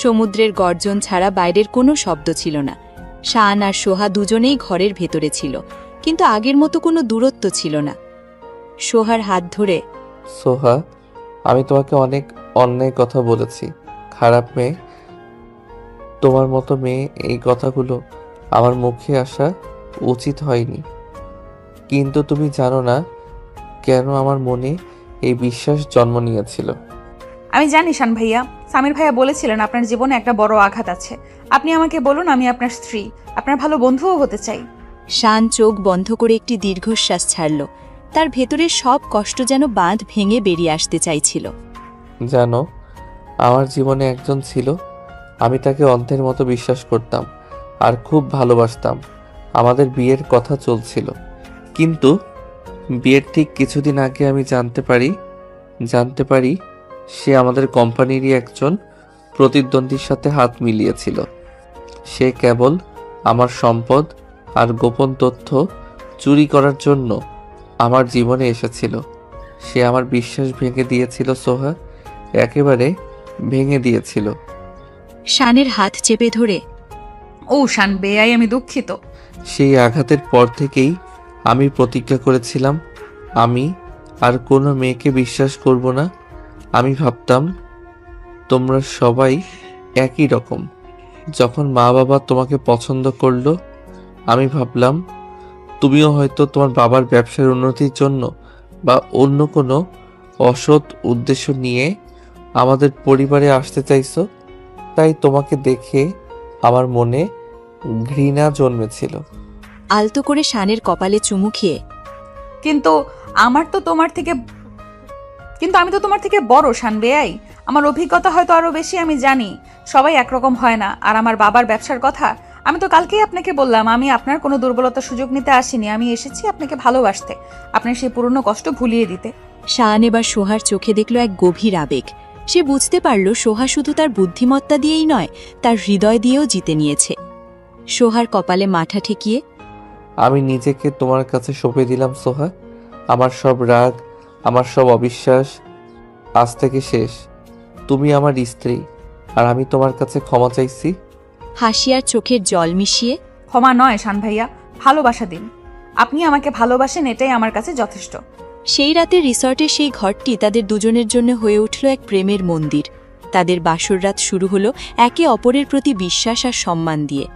সমুদ্রের গর্জন ছাড়া বাইরের কোনো শব্দ ছিল না। শান আর সোহা দুজনেই ঘরের ভেতরে ছিল। কিন্তু আগের মতো কোনো দূরত্ব ছিল না। সোহার হাত ধরে, সোহা, আমি তোমাকে অনেক অন্যায় কথা বলেছি, খারাপ মেয়ে। তোমার মতো মেয়ে এই কথাগুলো আমার মুখে আসা উচিত হয়নি। কিন্তু তুমি জানো না কেন আমার মনে এই বিশ্বাস জন্ম নিয়েছিল। আমি জানি শান ভাইয়া, সামির ভাইয়া বলেছিলেন আপনার জীবনে একটা বড় আঘাত আছে। আপনি আমাকে বলুন, আমি আপনার স্ত্রী, আপনার ভালো বন্ধুও হতে চাই। শান চোখ বন্ধ করে একটি দীর্ঘশ্বাস ছাড়ল। তার ভেতরের সব কষ্ট যেন বাঁধ ভেঙে বেরিয়ে আসতে চাইছিল। জানো, আমার জীবনে একজন ছিল, আমি তাকে অন্ধের মতো বিশ্বাস করতাম আর খুব ভালোবাসতাম। আমাদের বিয়ের কথা চলছিল, কিন্তু বিয়ের ঠিক কিছুদিন আগে আমি জানতে পারি সে আমাদের কোম্পানিরই একজন প্রতিদ্বন্দ্বীর সাথে হাত মিলিয়েছিল। সে কেবল আমার সম্পদ আর গোপন তথ্য চুরি করার জন্য আমার জীবনে এসেছিল। সে আমার বিশ্বাস ভেঙে দিয়েছিল সোহা, একেবারে ভেঙে দিয়েছিল। শানের হাত চেপে ধরে, ও শান বেয়াই, আমি দুঃখিত। সেই আঘাতের পর থেকেই আমি প্রতিজ্ঞা করেছিলাম আমি আর কোনো মেয়েকে বিশ্বাস করব না। আমি ভাবতাম তোমরা সবাই একই রকম। যখন মা বাবা তোমাকে পছন্দ করলো, আমি ভাবলাম তুমিও হয়তো তোমার বাবার ব্যবসার উন্নতির জন্য বা অন্য কোনো অসৎ উদ্দেশ্য নিয়ে আমাদের পরিবারে আসতে চাইছো। তাই তোমাকে দেখে আমার মনে ঘৃণা জন্মেছিল। আলতো করে শানের কপালে চুমু খেয়ে, কিন্তু আমি তো তোমার থেকে বড় শান বেয়াই। আমার অভিজ্ঞতা হয়তো আরো বেশি, আমি জানি সবাই একরকম হয় না। আর আমার বাবার ব্যবসার কথা আমি তো কালকেই আপনাকে বললাম। আমি আপনার কোনো দুর্বলতার সুযোগ নিতে আসিনি, আমি এসেছি আপনাকে ভালোবাসতে, আপনার সেই পুরনো কষ্ট ভুলিয়ে দিতে। শান এবার সোহার চোখে দেখল এক গভীর আবেগ। সে বুঝতে পারল সোহা শুধু তার বুদ্ধিমত্তা দিয়েই নয়, তার হৃদয় দিয়েও জিতে নিয়েছে। সোহার কপালে মাথা ঠেকিয়ে, আমি নিজেকে তোমার কাছে সঁপে দিলাম সোহা। আমার সব রাগ, আমার সব অবিশ্বাস আজ থেকে শেষ। তুমি আমার স্ত্রী আর আমি তোমার কাছে ক্ষমা চাইছি। হাসি আর চোখের জল মিশিয়ে, ক্ষমা নয় শান ভাইয়া, ভালোবাসা দিন। আপনি আমাকে ভালোবাসেন, এটাই আমার কাছে যথেষ্ট। সেই রাতে রিসর্টের সেই ঘরটি তাদের দুজনের জন্য হয়ে উঠল এক প্রেমের মন্দির। তাদের বাসর রাত শুরু হলো একে অপরের প্রতি বিশ্বাস আর সম্মান দিয়ে।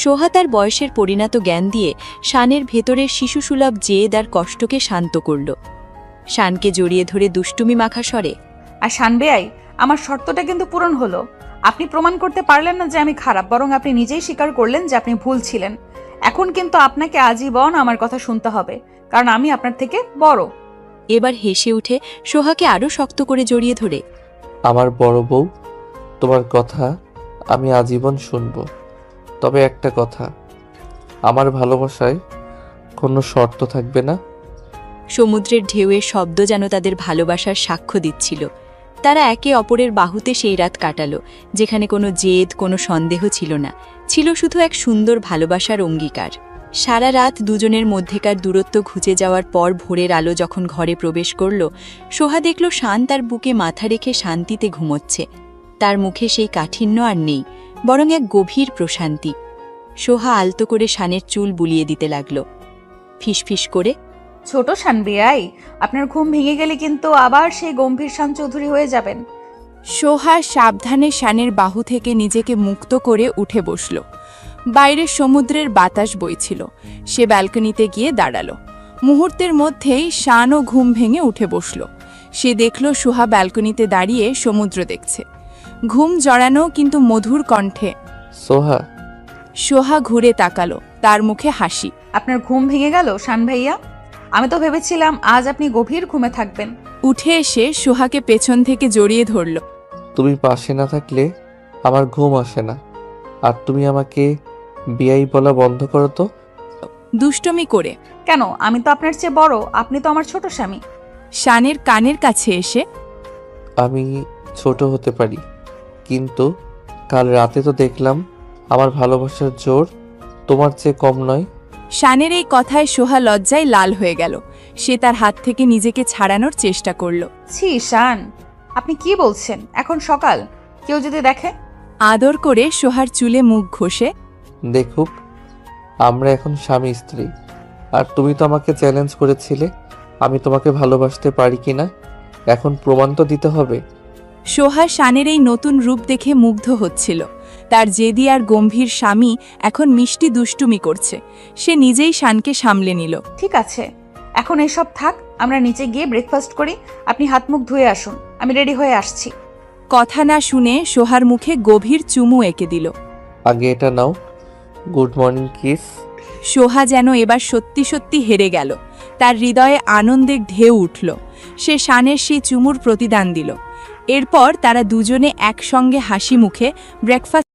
সোহা তার বয়সের পরিণত জ্ঞান দিয়ে শানের ভেতরের শিশুসুলভ জেদ আর কষ্টকে শান্ত করল। শানকে জড়িয়ে ধরে দুষ্টুমি মাখা স্বরে, আর শান বেয়াই, আমার শর্তটা কিন্তু পূরণ হলো। আপনি প্রমাণ করতে পারলেন না যে আমি খারাপ, বরং আপনি নিজেই স্বীকার করলেন যে আপনি ভুল ছিলেন। এখন কিন্তু আপনাকে আজীবন আমার কথা শুনতে হবে, কারণ আমি আপনার থেকে বড়। এবার হেসে উঠে সোহাকে আরও শক্ত করে জড়িয়ে ধরে, আমার বড় বউ, তোমার কথা আমি আজীবন শুনব। তবে একটা কথা, আমার ভালোবাসায় কোনো শর্ত থাকবে না। সমুদ্রের ঢেউয়ের শব্দ যেন তাদের ভালোবাসার সাক্ষ্য দিচ্ছিল। তারা একে অপরের বাহুতে সেই রাত কাটালো, যেখানে কোনো জেদ, কোনো সন্দেহ ছিল না, ছিল শুধু এক সুন্দর ভালোবাসার অঙ্গীকার। সারা রাত দুজনের মধ্যেকার দূরত্ব ঘুচে যাওয়ার পর ভোরের আলো যখন ঘরে প্রবেশ করল, সোহা দেখল শান তার বুকে মাথা রেখে শান্তিতে ঘুমোচ্ছে। তার মুখে সেই কাঠিন্য আর নেই, বরং এক গভীর প্রশান্তি। সোহা আলতো করে শানের চুল বুলিয়ে দিতে লাগল, ফিসফিস করে, ছোট শান বেয়াই, আপনার ঘুম ভেঙে গেলে কিন্তু আবার সেই গম্ভীর শান চৌধুরী হয়ে যাবেন। সোহা সাবধানে শানের বাহু থেকে নিজেকে মুক্ত করে উঠে বসল। বাইরে সমুদ্রের বাতাস বইছিল। সে ব্যালকনিতে গিয়ে দাঁড়ালো। মুহূর্তের মধ্যেই শানও ঘুম ভেঙে উঠে বসল। সে দেখল সোহা ব্যালকনিতে দাঁড়িয়ে সমুদ্র দেখছে, ঘুম জড়ানো কিন্তু মধুর কণ্ঠে। সোহা। সোহা ঘুরে তাকালো, তার মুখে হাসি। আপনার ঘুম ভেঙে গেল শান ভাইয়া? আমি তো ভেবেছিলাম আজ আপনি গভীর ঘুমে থাকবেন। উঠে এসে সোহাকে পেছন থেকে জড়িয়ে ধরল। তুমি পাশে না থাকলে আমার ঘুম আসে না। আর তুমি আমাকে বিয়াই বলা বন্ধ করো তো। দুষ্টমি করে। কেন? আমি তো আপনার চেয়ে বড়, আপনি তো আমার ছোট স্বামী। শানের কানের কাছে এসে, আমি ছোট হতে পারি, কিন্তু কাল রাতে তো দেখলাম আমার ভালোবাসার জোর তোমার চেয়ে কম নয়। শানের এই কথায় সোহা লজ্জায় লাল হয়ে গেল। সে তার হাত থেকে নিজেকে ছাড়ানোর চেষ্টা করল। ছি শান, আপনি কি বলছেন? এখন সকাল, কেউ যদি দেখে? আদর করে সোহার চুলে মুখ ঘষে, দেখুক, আমরা এখন স্বামী স্ত্রী, আর তুমি তো আমাকে চ্যালেঞ্জ করেছিলে আমি তোমাকে ভালোবাসতে পারি কিনা। এখন প্রমাণ তো দিতে হবে। সোহা শানের এই নতুন রূপ দেখে মুগ্ধ হচ্ছিল। তার জেদি আর গম্ভীর স্বামী এখন মিষ্টি দুষ্টুমি করছে। সে নিজেই শানকে সামলে নিল। ঠিক আছে, এখন এসব থাক, আমরা নিচে গিয়ে ব্রেকফাস্ট করি। আপনি হাত মুখ ধুয়ে আসুন, আমি রেডি হয়ে আসছি। কথা না শুনে সোহার মুখে গভীর চুমু এঁকে দিল। আগে এটা নাও, গুড মর্নিং কিস। সোহা যেন এবার সত্যি সত্যি হেরে গেল। তার হৃদয়ে আনন্দের ঢেউ উঠল। সে শানের সেই চুমুর প্রতিদান দিল। এরপর তারা দুজনে একসঙ্গে হাসি মুখে ব্রেকফাস্ট